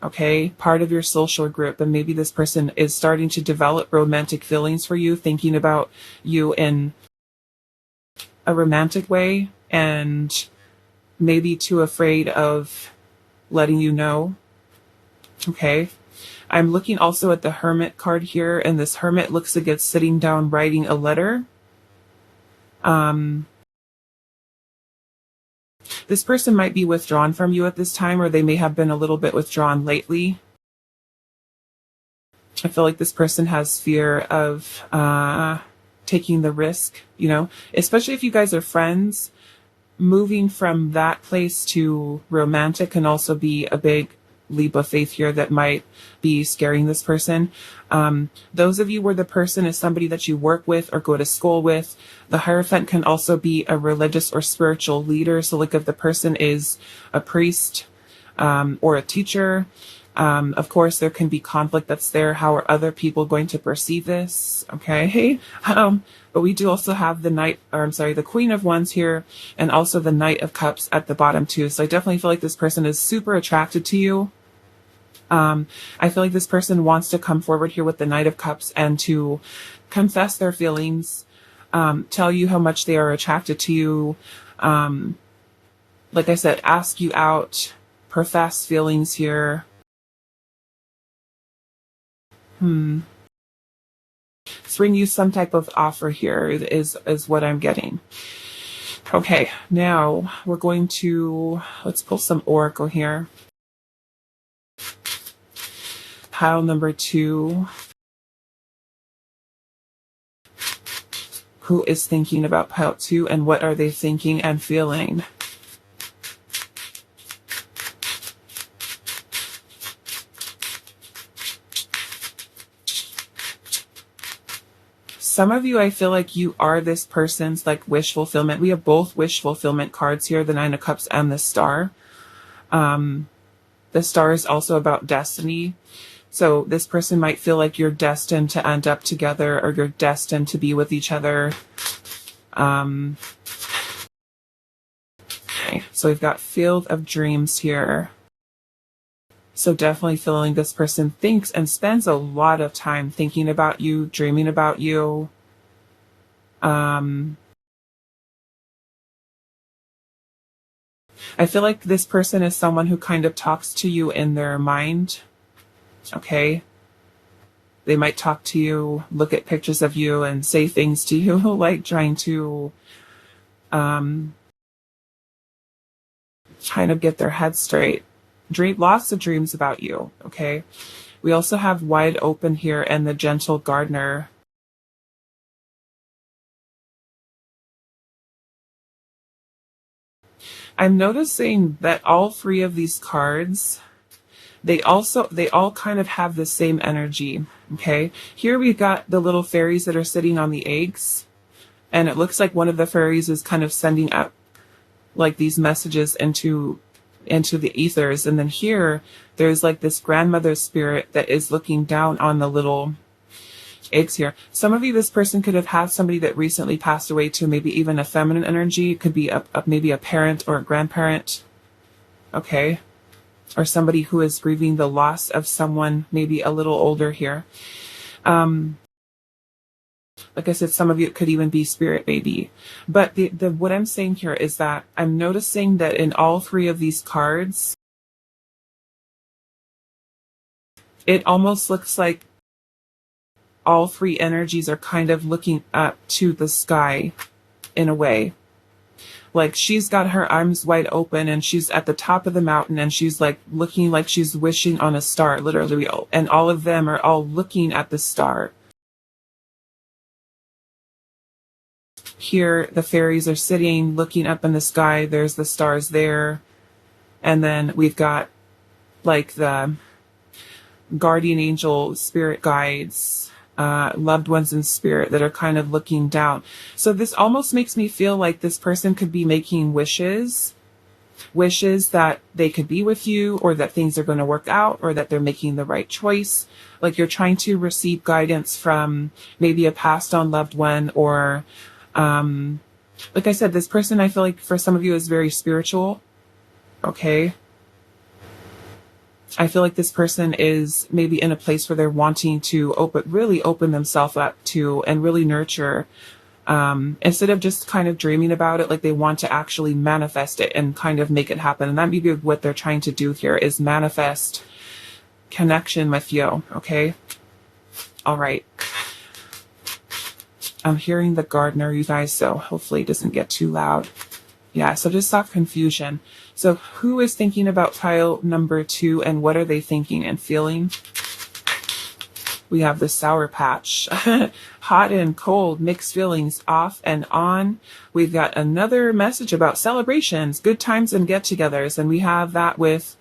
okay, part of your social group, and maybe this person is starting to develop romantic feelings for you, thinking about you in a romantic way, and maybe too afraid of letting you know. Okay. I'm looking also at the Hermit card here, and this Hermit looks like it's sitting down writing a letter. This person might be withdrawn from you at this time, or they may have been a little bit withdrawn lately. I feel like this person has fear of taking the risk, especially if you guys are friends. Moving from that place to romantic can also be a big leap of faith here that might be scaring this person. Those of you where the person is somebody that you work with or go to school with, the Hierophant can also be a religious or spiritual leader. So like if the person is a priest or a teacher, of course there can be conflict that's there. How are other people going to perceive this? Okay. But we do also have the Queen of Wands here, and also the Knight of Cups at the bottom too. So I definitely feel like this person is super attracted to you. I feel like this person wants to come forward here with the Knight of Cups and to confess their feelings, tell you how much they are attracted to you. Like I said, ask you out, profess feelings here. Bring you some type of offer here is what I'm getting. Okay, now we're going to, let's pull some Oracle here. Pile number 2. Who is thinking about pile 2, and what are they thinking and feeling? some of you, I feel like you are this person's like wish fulfillment. We have both wish fulfillment cards here, the Nine of Cups and the Star. The Star is also about destiny. So this person might feel like you're destined to end up together, or you're destined to be with each other. Okay, so we've got Field of Dreams here. So definitely feeling this person thinks and spends a lot of time thinking about you, dreaming about you. I feel like this person is someone who kind of talks to you in their mind. Okay. They might talk to you, look at pictures of you, and say things to you, like trying to kind of get their head straight. Lots of dreams about you, okay? We also have Wide Open here and the Gentle Gardener. I'm noticing that all three of these cards, they all kind of have the same energy, okay? Here we've got the little fairies that are sitting on the eggs, and it looks like one of the fairies is kind of sending up like these messages into the ethers. And then here there's like this grandmother spirit that is looking down on the little eggs here. Some of you, this person could have had somebody that recently passed away too, maybe even a feminine energy. It could be maybe a parent or a grandparent, okay? Or somebody who is grieving the loss of someone maybe a little older here. Like I said, some of you, it could even be spirit baby. But what I'm saying here is that I'm noticing that in all three of these cards, it almost looks like all three energies are kind of looking up to the sky in a way. Like she's got her arms wide open and she's at the top of the mountain and she's like looking like she's wishing on a star, literally. And all of them are all looking at the star. Here, the fairies are sitting, looking up in the sky. There's the stars there. And then we've got like the guardian angel, spirit guides, loved ones in spirit that are kind of looking down. So this almost makes me feel like this person could be making wishes that they could be with you, or that things are going to work out, or that they're making the right choice. Like you're trying to receive guidance from maybe a passed on loved one, or like I said, this person, I feel like for some of you is very spiritual. Okay. I feel like this person is maybe in a place where they're wanting to really open themselves up to and really nurture, instead of just kind of dreaming about it. Like they want to actually manifest it and kind of make it happen. And that may be what they're trying to do here, is manifest connection with you. Okay. All right. I'm hearing the gardener, you guys, so hopefully it doesn't get too loud. Yeah, so just soft confusion. So who is thinking about pile number 2, and what are they thinking and feeling? We have the Sour Patch. Hot and cold, mixed feelings, off and on. We've got another message about celebrations, good times and get-togethers. And we have that with,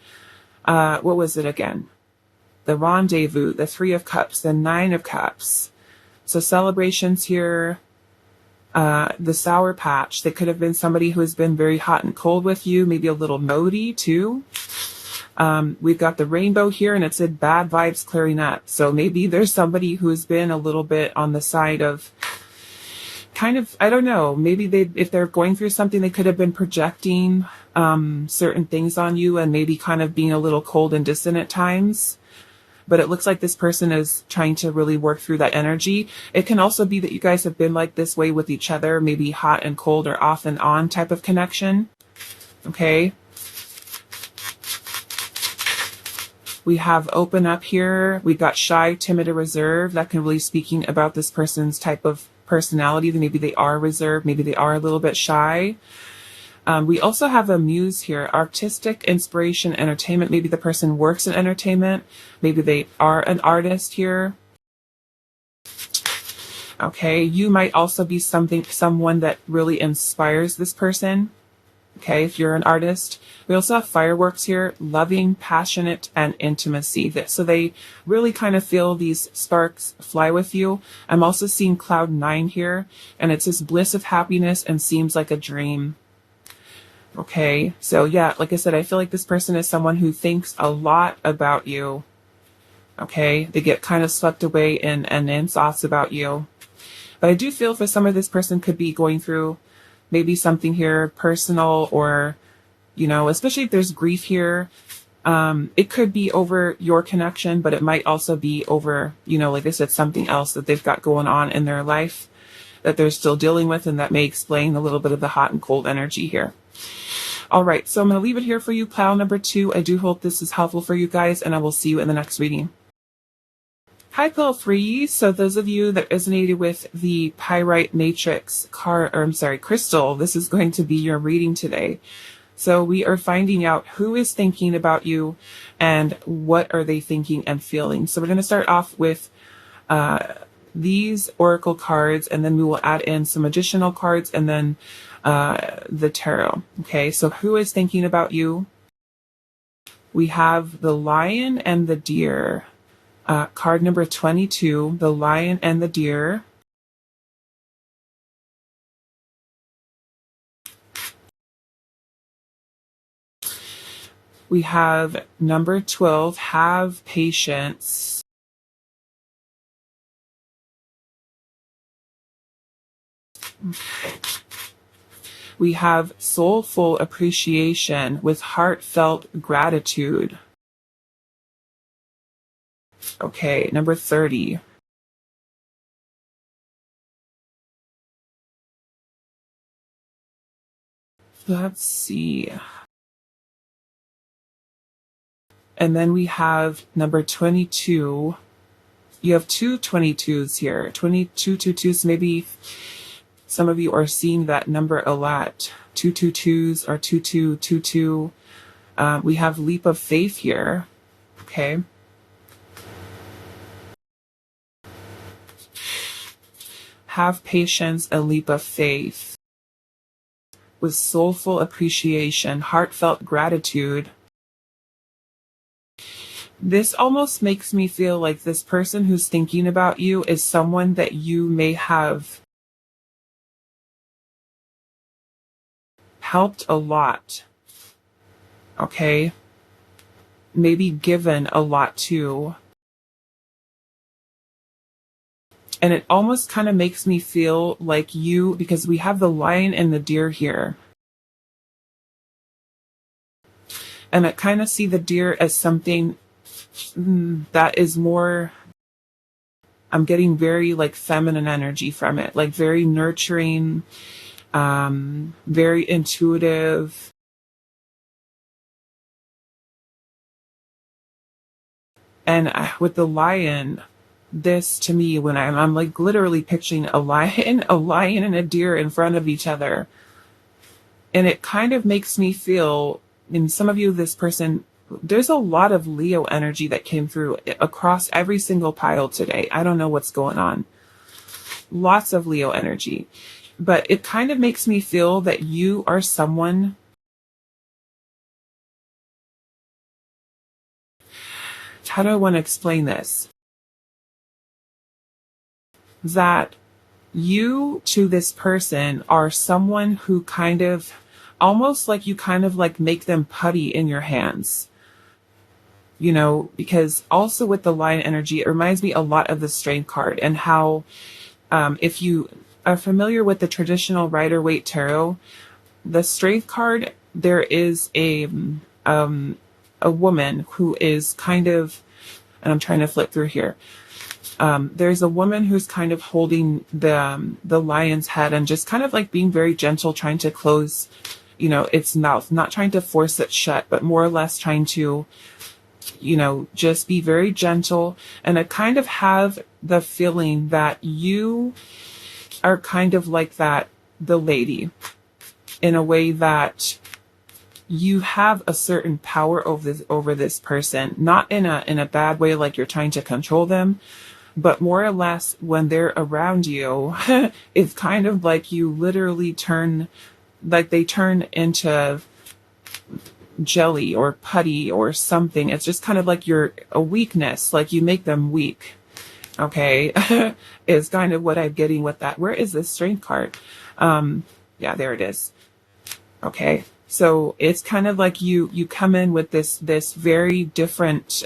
what was it again? The Rendezvous, the 3 of Cups, the 9 of Cups. So celebrations here, the Sour Patch. They could have been somebody who has been very hot and cold with you, maybe a little moody too. We've got the Rainbow here, and it said bad vibes clearing up. So maybe there's somebody who has been a little bit on the side of kind of, I don't know, maybe if they're going through something, they could have been projecting certain things on you and maybe kind of being a little cold and distant at times. But it looks like this person is trying to really work through that energy. It can also be that you guys have been like this way with each other, maybe hot and cold or off and on type of connection. Okay. We have Open Up here. We've got Shy, Timid, or Reserved. That can really speaking about this person's type of personality. Maybe they are reserved. Maybe they are a little bit shy. We also have a Muse here, artistic, inspiration, entertainment. Maybe the person works in entertainment. Maybe they are an artist here. Okay, you might also be someone that really inspires this person. Okay, if you're an artist. We also have fireworks here, loving, passionate, and intimacy. So they really kind of feel these sparks fly with you. I'm also seeing cloud 9 here, and it's this bliss of happiness and seems like a dream. Okay, so yeah, like I said, I feel like this person is someone who thinks a lot about you. Okay, they get kind of swept away in thoughts about you. But I do feel for some of this person could be going through maybe something here personal, or, you know, especially if there's grief here. It could be over your connection, but it might also be over, you know, like I said, something else that they've got going on in their life that they're still dealing with, and that may explain a little bit of the hot and cold energy here. All right, so I'm going to leave it here for you, pile number 2. I do hope this is helpful for you guys, and I will see you in the next reading. Hi, pile 3. So those of you that resonated with the pyrite matrix crystal, this is going to be your reading today. So we are finding out who is thinking about you and what are they thinking and feeling. So we're going to start off with these oracle cards, and then we will add in some additional cards, and then the tarot. Okay, so who is thinking about you? We have the lion and the deer. Card number 22, the lion and the deer. We have number 12, have patience. We have soulful appreciation with heartfelt gratitude. Okay, number 30. Let's see. And then we have number 22. You have two 22s here. 2222s. Maybe some of you are seeing that number a lot. 222s or 2222. We have leap of faith here. Okay. Have patience, a leap of faith. With soulful appreciation, heartfelt gratitude. This almost makes me feel like this person who's thinking about you is someone that you may have helped a lot. Okay? Maybe given a lot to. And it almost kind of makes me feel like you, because we have the lion and the deer here. And I kind of see the deer as something that is more, I'm getting very like feminine energy from it, like very nurturing, very intuitive. And with the lion, this to me, when I'm like literally picturing a lion and a deer in front of each other. And it kind of makes me feel, in some of you, this person, there's a lot of Leo energy that came through across every single pile today. I don't know what's going on. Lots of Leo energy. But it kind of makes me feel that you are someone, how do I want to explain this? That you to this person are someone who kind of, almost like you kind of like make them putty in your hands. You know, because also with the lion energy, it reminds me a lot of the strength card, and how if you are familiar with the traditional Rider-Waite tarot, the strength card, there is a woman who is kind of, and I'm trying to flip through here. There's a woman who's kind of holding the lion's head and just kind of like being very gentle, trying to close, you know, its mouth, not trying to force it shut, but more or less trying to, you know, just be very gentle. And I kind of have the feeling that you are kind of like that, the lady, in a way that you have a certain power over this person, not in a bad way, like you're trying to control them, but more or less when they're around you, it's kind of like you literally turn like they turn into jelly or putty or something. It's just kind of like a weakness, like you make them weak. Okay, is kind of what I'm getting with that. Where is this strength card? Yeah, there it is. Okay, so it's kind of like you come in with this very different,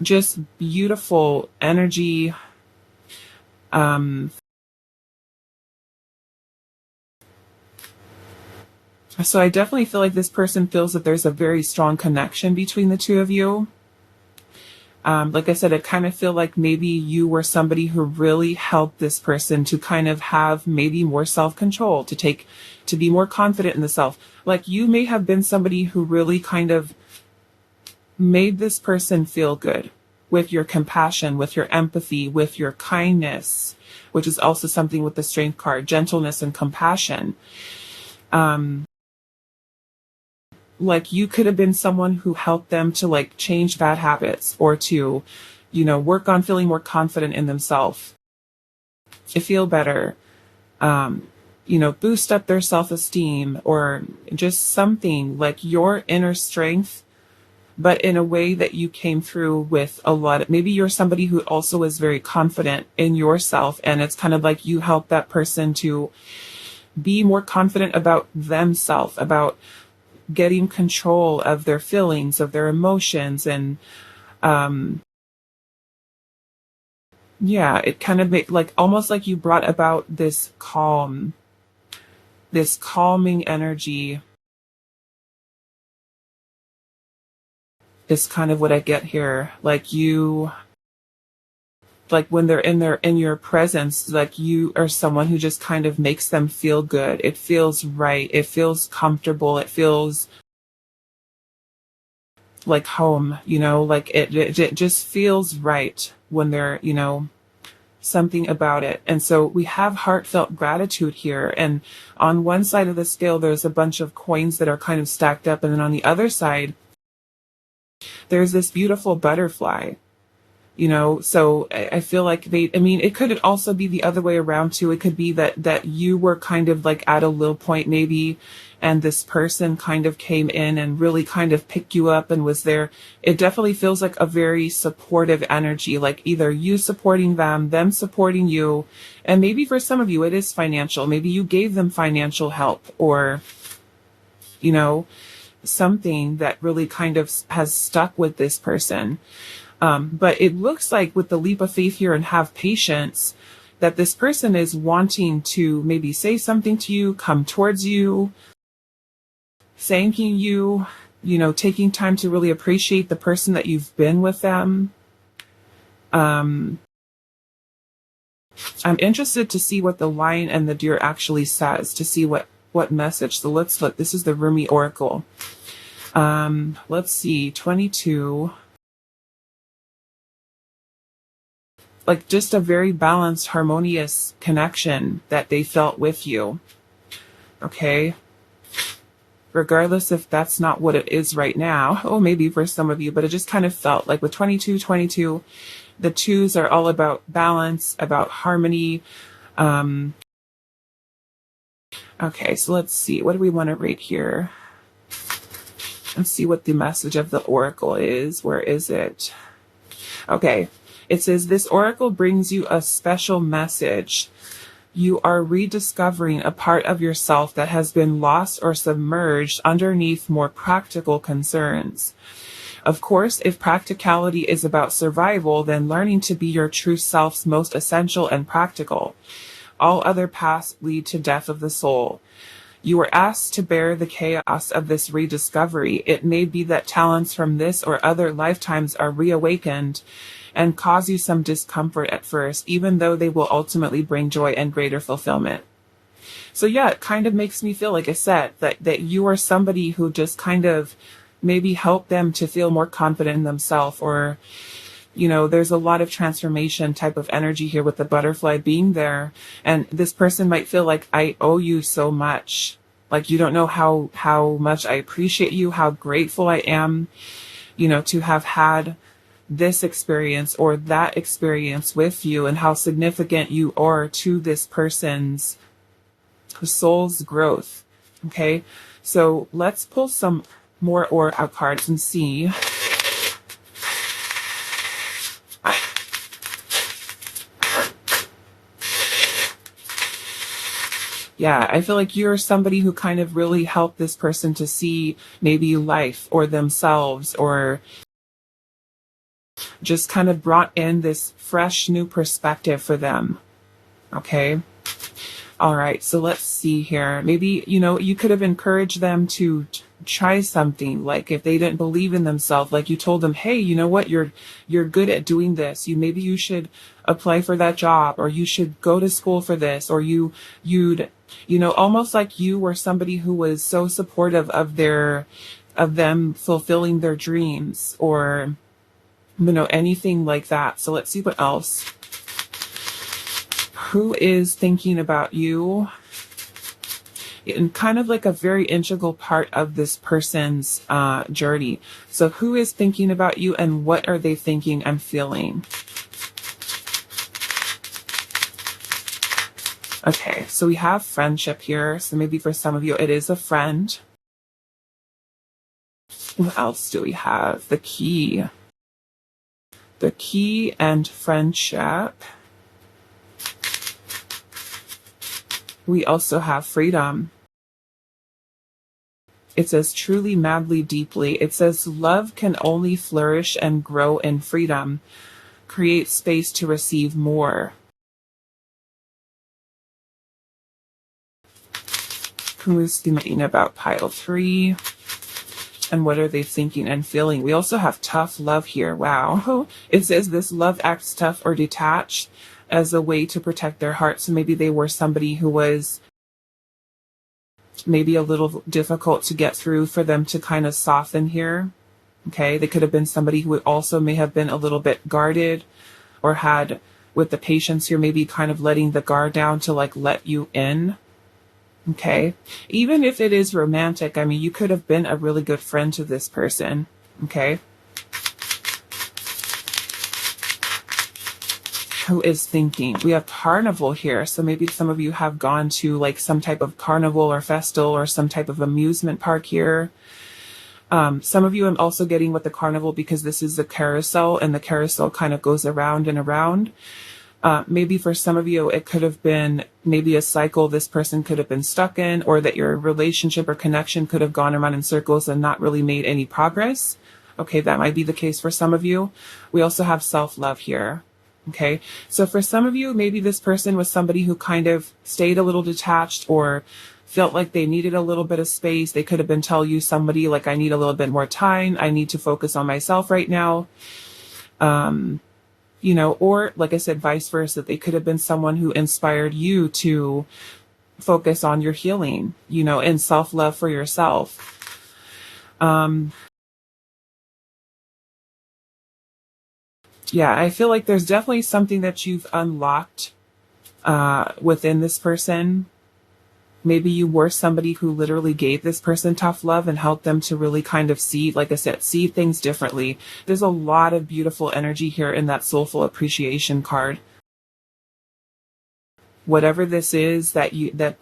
just beautiful energy. So I definitely feel like this person feels that there's a very strong connection between the two of you. Like I said, I kind of feel like maybe you were somebody who really helped this person to kind of have maybe more self-control, to be more confident in the self. Like you may have been somebody who really kind of made this person feel good with your compassion, with your empathy, with your kindness, which is also something with the strength card, gentleness and compassion. Like you could have been someone who helped them to like change bad habits or to, work on feeling more confident in themselves, to feel better, boost up their self-esteem or just something like your inner strength, but in a way that you came through with a lot of, maybe you're somebody who also is very confident in yourself, and it's kind of like you help that person to be more confident about themselves, about getting control of their feelings, of their emotions, and yeah, it kind of made like almost like you brought about this calming energy is kind of what I get here. Like you, like when they're in your presence, like you are someone who just kind of makes them feel good. It feels right. It feels comfortable. It feels like home, like it just feels right when they're, something about it. And so we have heartfelt gratitude here. And on one side of the scale, there's a bunch of coins that are kind of stacked up. And then on the other side, there's this beautiful butterfly. So I feel like it could also be the other way around too. It could be that you were kind of like at a low point maybe, and this person kind of came in and really kind of picked you up and was there. It definitely feels like a very supportive energy, like either you supporting them supporting you. And maybe for some of you, it is financial. Maybe you gave them financial help or, something that really kind of has stuck with this person. But it looks like with the leap of faith here and have patience, that this person is wanting to maybe say something to you, come towards you, thanking you, taking time to really appreciate the person that you've been with them. I'm interested to see what the lion and the deer actually says, to see what message. So let's look. This is the Rumi Oracle. Let's see, 22. Like just a very balanced, harmonious connection that they felt with you. Okay. Regardless if that's not what it is right now, or maybe for some of you, but it just kind of felt like with 22, the twos are all about balance, about harmony. Okay, so let's see. What do we want to rate here? Let's see what the message of the oracle is. Where is it? Okay. It says, this oracle brings you a special message. You are rediscovering a part of yourself that has been lost or submerged underneath more practical concerns. Of course, if practicality is about survival, then learning to be your true self's most essential and practical. All other paths lead to death of the soul. You were asked to bear the chaos of this rediscovery. It may be that talents from this or other lifetimes are reawakened and cause you some discomfort at first, even though they will ultimately bring joy and greater fulfillment. So yeah, it kind of makes me feel, like I said, that you are somebody who just kind of maybe helped them to feel more confident in themselves, or, there's a lot of transformation type of energy here with the butterfly being there. And this person might feel like, I owe you so much. Like, you don't know how much I appreciate you, how grateful I am, to have had this experience or that experience with you, and how significant you are to this person's soul's growth. Okay, so let's pull some more aura cards and see. Yeah, I feel like you're somebody who kind of really helped this person to see maybe life or themselves, or just kind of brought in this fresh new perspective for them. Okay. All right. So let's see here. Maybe, you could have encouraged them to try something. Like if they didn't believe in themselves, like you told them, hey, you know what? You're good at doing this. Maybe you should apply for that job, or you should go to school for this, or you'd, almost like you were somebody who was so supportive of them fulfilling their dreams, or, anything like that. So let's see what else. Who is thinking about you in kind of like a very integral part of this person's journey? So who is thinking about you, and what are they thinking and feeling? Okay, so we have friendship here. So maybe for some of you, it is a friend. What else do we have? The key. The key and friendship. We also have freedom. It says truly, madly, deeply. It says love can only flourish and grow in freedom. Create space to receive more. Who is thinking about pile 3? And what are they thinking and feeling? We also have tough love here. Wow. It says this love acts tough or detached as a way to protect their heart. So maybe they were somebody who was maybe a little difficult to get through for them to kind of soften here. Okay, they could have been somebody who also may have been a little bit guarded, or had, with the patience here, maybe kind of letting the guard down to like let you in. Okay, even if it is romantic, I mean, you could have been a really good friend to this person. Okay. Who is thinking? We have carnival here. So maybe some of you have gone to like some type of carnival or festival or some type of amusement park here. Some of you I'm also getting with the carnival because this is the carousel, and the carousel kind of goes around and around. Maybe for some of you, it could have been maybe a cycle this person could have been stuck in, or that your relationship or connection could have gone around in circles and not really made any progress. Okay, that might be the case for some of you. We also have self-love here. Okay, so for some of you, maybe this person was somebody who kind of stayed a little detached, or felt like they needed a little bit of space. They could have been telling you somebody like, I need a little bit more time. I need to focus on myself right now. Or like I said, vice versa. They could have been someone who inspired you to focus on your healing, and self-love for yourself. Yeah, I feel like there's definitely something that you've unlocked within this person. Maybe you were somebody who literally gave this person tough love and helped them to really kind of see, like I said, see things differently. There's a lot of beautiful energy here in that soulful appreciation card. Whatever this is that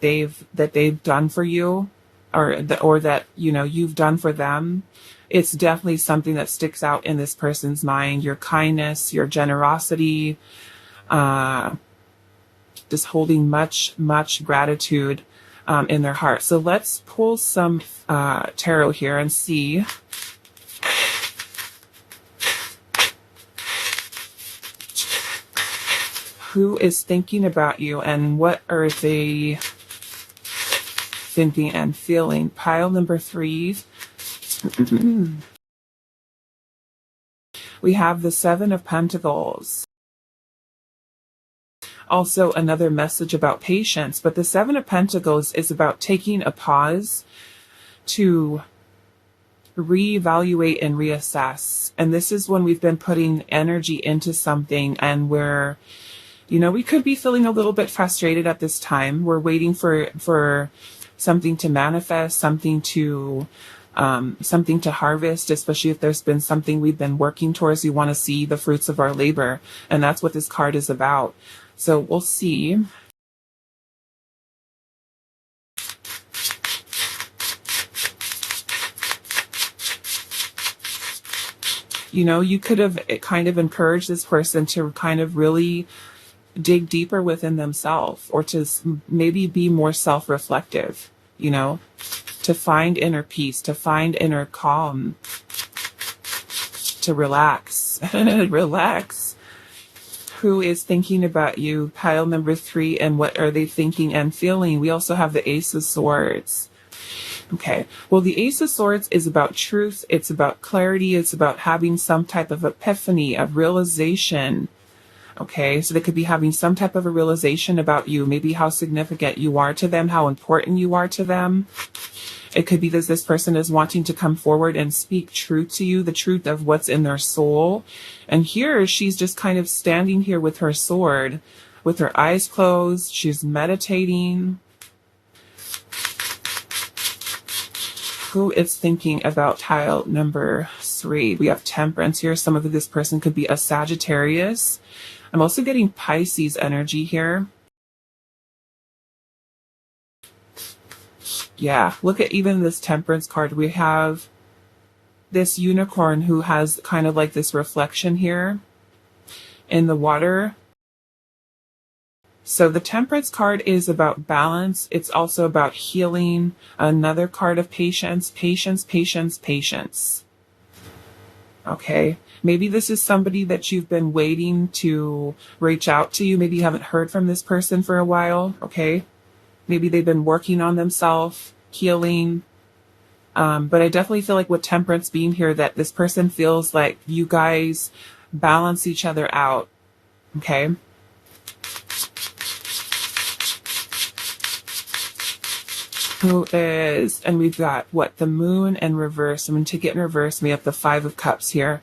they've done for you, or that you've done for them, it's definitely something that sticks out in this person's mind. Your kindness, your generosity, just holding much gratitude in their heart. So let's pull some tarot here and see who is thinking about you and what are they thinking and feeling. Pile number 3. We have the 7 of Pentacles. Also another message about patience, but the 7 of Pentacles is about taking a pause to reevaluate and reassess. And this is when we've been putting energy into something and we're, we could be feeling a little bit frustrated at this time. We're waiting for something to manifest, something to harvest, especially if there's been something we've been working towards. We want to see the fruits of our labor. And that's what this card is about. So we'll see You know, you could have kind of encouraged this person to kind of really dig deeper within themselves, or to maybe be more self-reflective, you know, to find inner peace, to find inner calm, to relax. Relax. Who is thinking about you? Pile number 3, and what are they thinking and feeling? We also have the Ace of Swords. Okay, well, the Ace of Swords is about truth. It's about clarity. It's about having some type of epiphany, of realization. Okay, so they could be having some type of a realization about you, maybe how significant you are to them, how important you are to them. It could be that this person is wanting to come forward and speak truth to you, the truth of what's in their soul. And here she's just kind of standing here with her sword, with her eyes closed. She's meditating. Who is thinking about tile number 3? We have Temperance here. Some of this person could be a Sagittarius. I'm also getting Pisces energy here. Yeah, look at even this Temperance card. We have this unicorn who has kind of like this reflection here in the water. So the Temperance card is about balance. It's also about healing. Another card of patience, patience, patience, patience. Okay, maybe this is somebody that you've been waiting to reach out to you. Maybe you haven't heard from this person for a while. Okay, maybe they've been working on themselves, healing. But I definitely feel like with Temperance being here, that this person feels like you guys balance each other out. Okay. Who is, and we've got what, the Moon in reverse. I'm going to take it in reverse. We have the 5 of Cups here.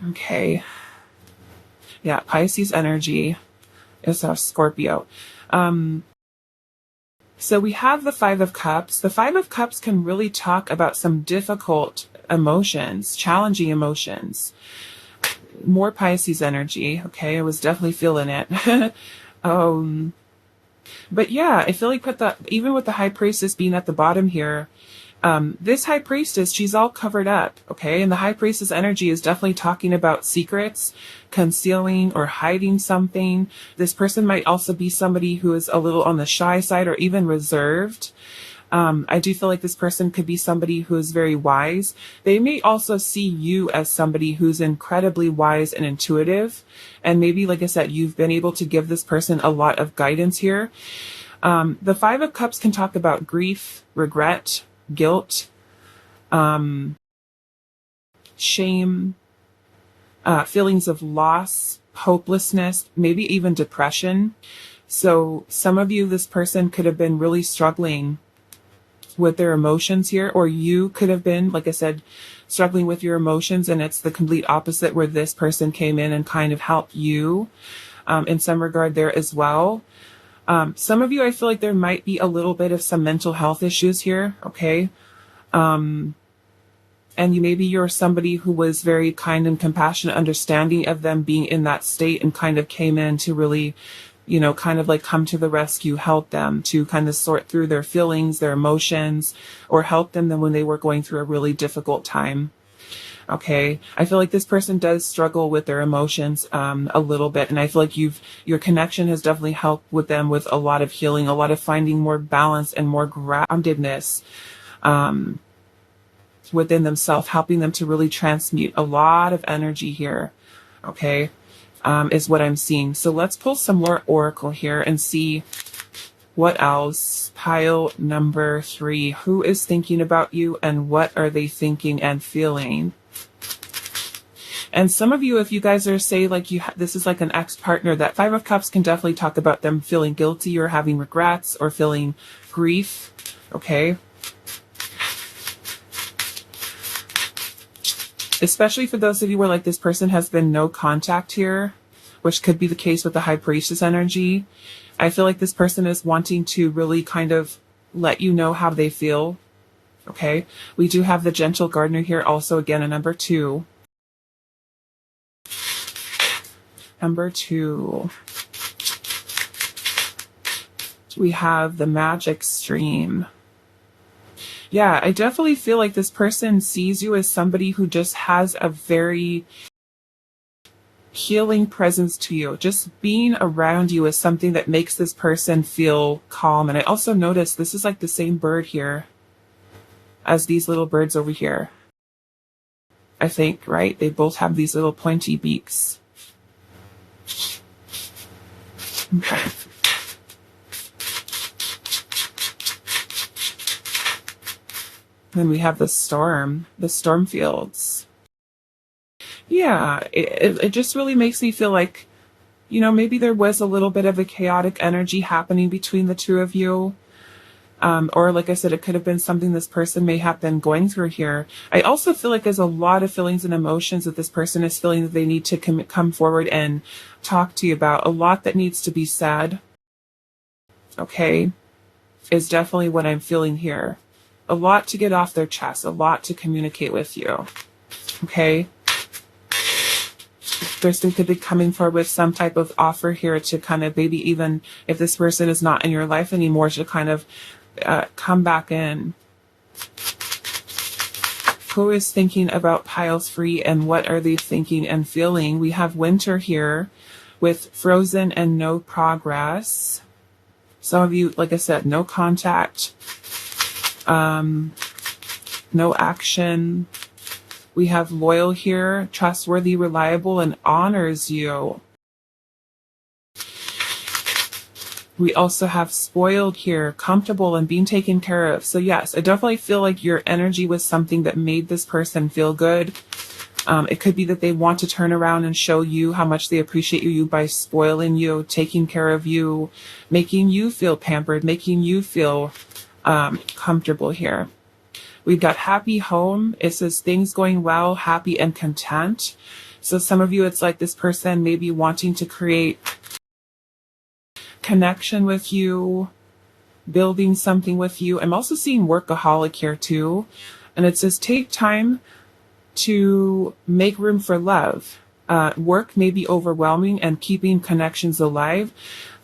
Okay. Yeah, Pisces energy is a Scorpio. So we have the 5 of Cups. The 5 of Cups can really talk about some difficult emotions, challenging emotions. More Pisces energy. Okay, I was definitely feeling it. But yeah, I feel like even with the High Priestess being at the bottom here, this High Priestess, she's all covered up, okay? And the High Priestess energy is definitely talking about secrets, concealing or hiding something. This person might also be somebody who is a little on the shy side or even reserved. I do feel like this person could be somebody who is very wise. They may also see you as somebody who's incredibly wise and intuitive. And maybe, like I said, you've been able to give this person a lot of guidance here. The 5 of Cups can talk about grief, regret, guilt, shame, feelings of loss, hopelessness, maybe even depression. So some of you, this person could have been really struggling with their emotions here, or you could have been, like I said, struggling with your emotions, and it's the complete opposite where this person came in and kind of helped you in some regard there as well. Some of you, I feel like there might be a little bit of some mental health issues here, okay? And maybe you're somebody who was very kind and compassionate, understanding of them being in that state, and kind of came in to really, you know, kind of like come to the rescue, help them to kind of sort through their feelings, their emotions, or help them when they were going through a really difficult time. Okay, I feel like this person does struggle with their emotions a little bit, and I feel like your connection has definitely helped with them with a lot of healing, a lot of finding more balance and more groundedness within themselves, helping them to really transmute a lot of energy here. Okay. Is what I'm seeing. So let's pull some more oracle here and see what else. Pile number 3. Who is thinking about you, and what are they thinking and feeling? And some of you, if you guys are, say, like this is like an ex-partner, that 5 of Cups can definitely talk about them feeling guilty or having regrets or feeling grief. Okay. Especially for those of you where like this person has been no contact here, which could be the case with the High Priestess energy. I feel like this person is wanting to really kind of let you know how they feel. Okay. We do have the Gentle Gardener here also, again, a number 2. Number 2. We have the Magic Stream. Yeah, I definitely feel like this person sees you as somebody who just has a very healing presence to you. Just being around you is something that makes this person feel calm. And I also noticed this is like the same bird here as these little birds over here. I think, right? They both have these little pointy beaks. Okay. Then we have the storm fields. Yeah, it just really makes me feel like, maybe there was a little bit of a chaotic energy happening between the two of you. Or like I said, it could have been something this person may have been going through here. I also feel like there's a lot of feelings and emotions that this person is feeling that they need to come forward and talk to you about. A lot that needs to be said, okay, is definitely what I'm feeling here. A lot to get off their chest, a lot to communicate with you, okay? Person could be coming forward with some type of offer here to kind of maybe even if this person is not in your life anymore to kind of come back in. Who is thinking about piles free and what are they thinking and feeling? We have winter here with frozen and no progress. Some of you, like I said, no contact, no action. We have loyal here, trustworthy, reliable, and honors you. We also have spoiled here, comfortable and being taken care of. So yes, I definitely feel like your energy was something that made this person feel good. It could be that they want to turn around and show you how much they appreciate you by spoiling you, taking care of you, making you feel pampered, making you feel comfortable here. We've got happy home. It says things going well, happy and content. So some of you, it's like this person may be wanting to create connection with you, building something with you. I'm also seeing workaholic here too. And it says take time to make room for love. Work may be overwhelming and keeping connections alive.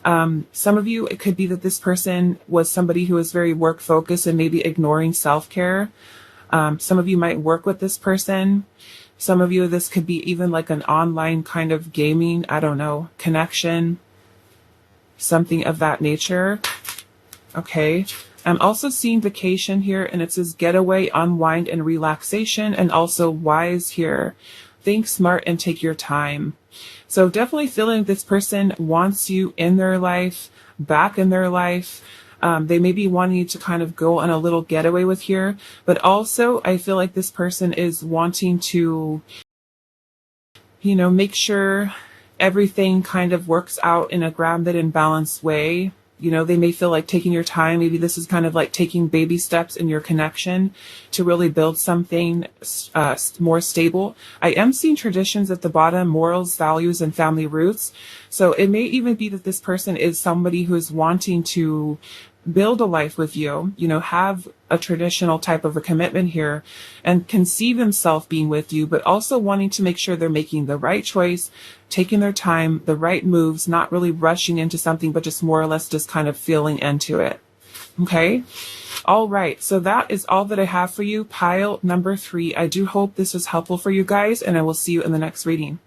Some of you, it could be that this person was somebody who was very work focused and maybe ignoring self-care. Some of you might work with this person. Some of you, this could be even like an online kind of gaming, I don't know, connection, something of that nature. Okay. I'm also seeing vacation here, and it says getaway, unwind, and relaxation, and also wise here. Think smart and take your time. So definitely feeling this person wants you in their life, back in their life. They may be wanting you to kind of go on a little getaway with here, but also I feel like this person is wanting to, make sure everything kind of works out in a grounded and balanced way. They may feel like taking your time. Maybe this is kind of like taking baby steps in your connection to really build something more stable. I am seeing traditions at the bottom, morals, values, and family roots. So it may even be that this person is somebody who is wanting to build a life with you, have a traditional type of a commitment here and conceive himself being with you, but also wanting to make sure they're making the right choice, taking their time, the right moves, not really rushing into something, but just more or less just kind of feeling into it. Okay. All right. So that is all that I have for you. Pile number 3. I do hope this was helpful for you guys, and I will see you in the next reading.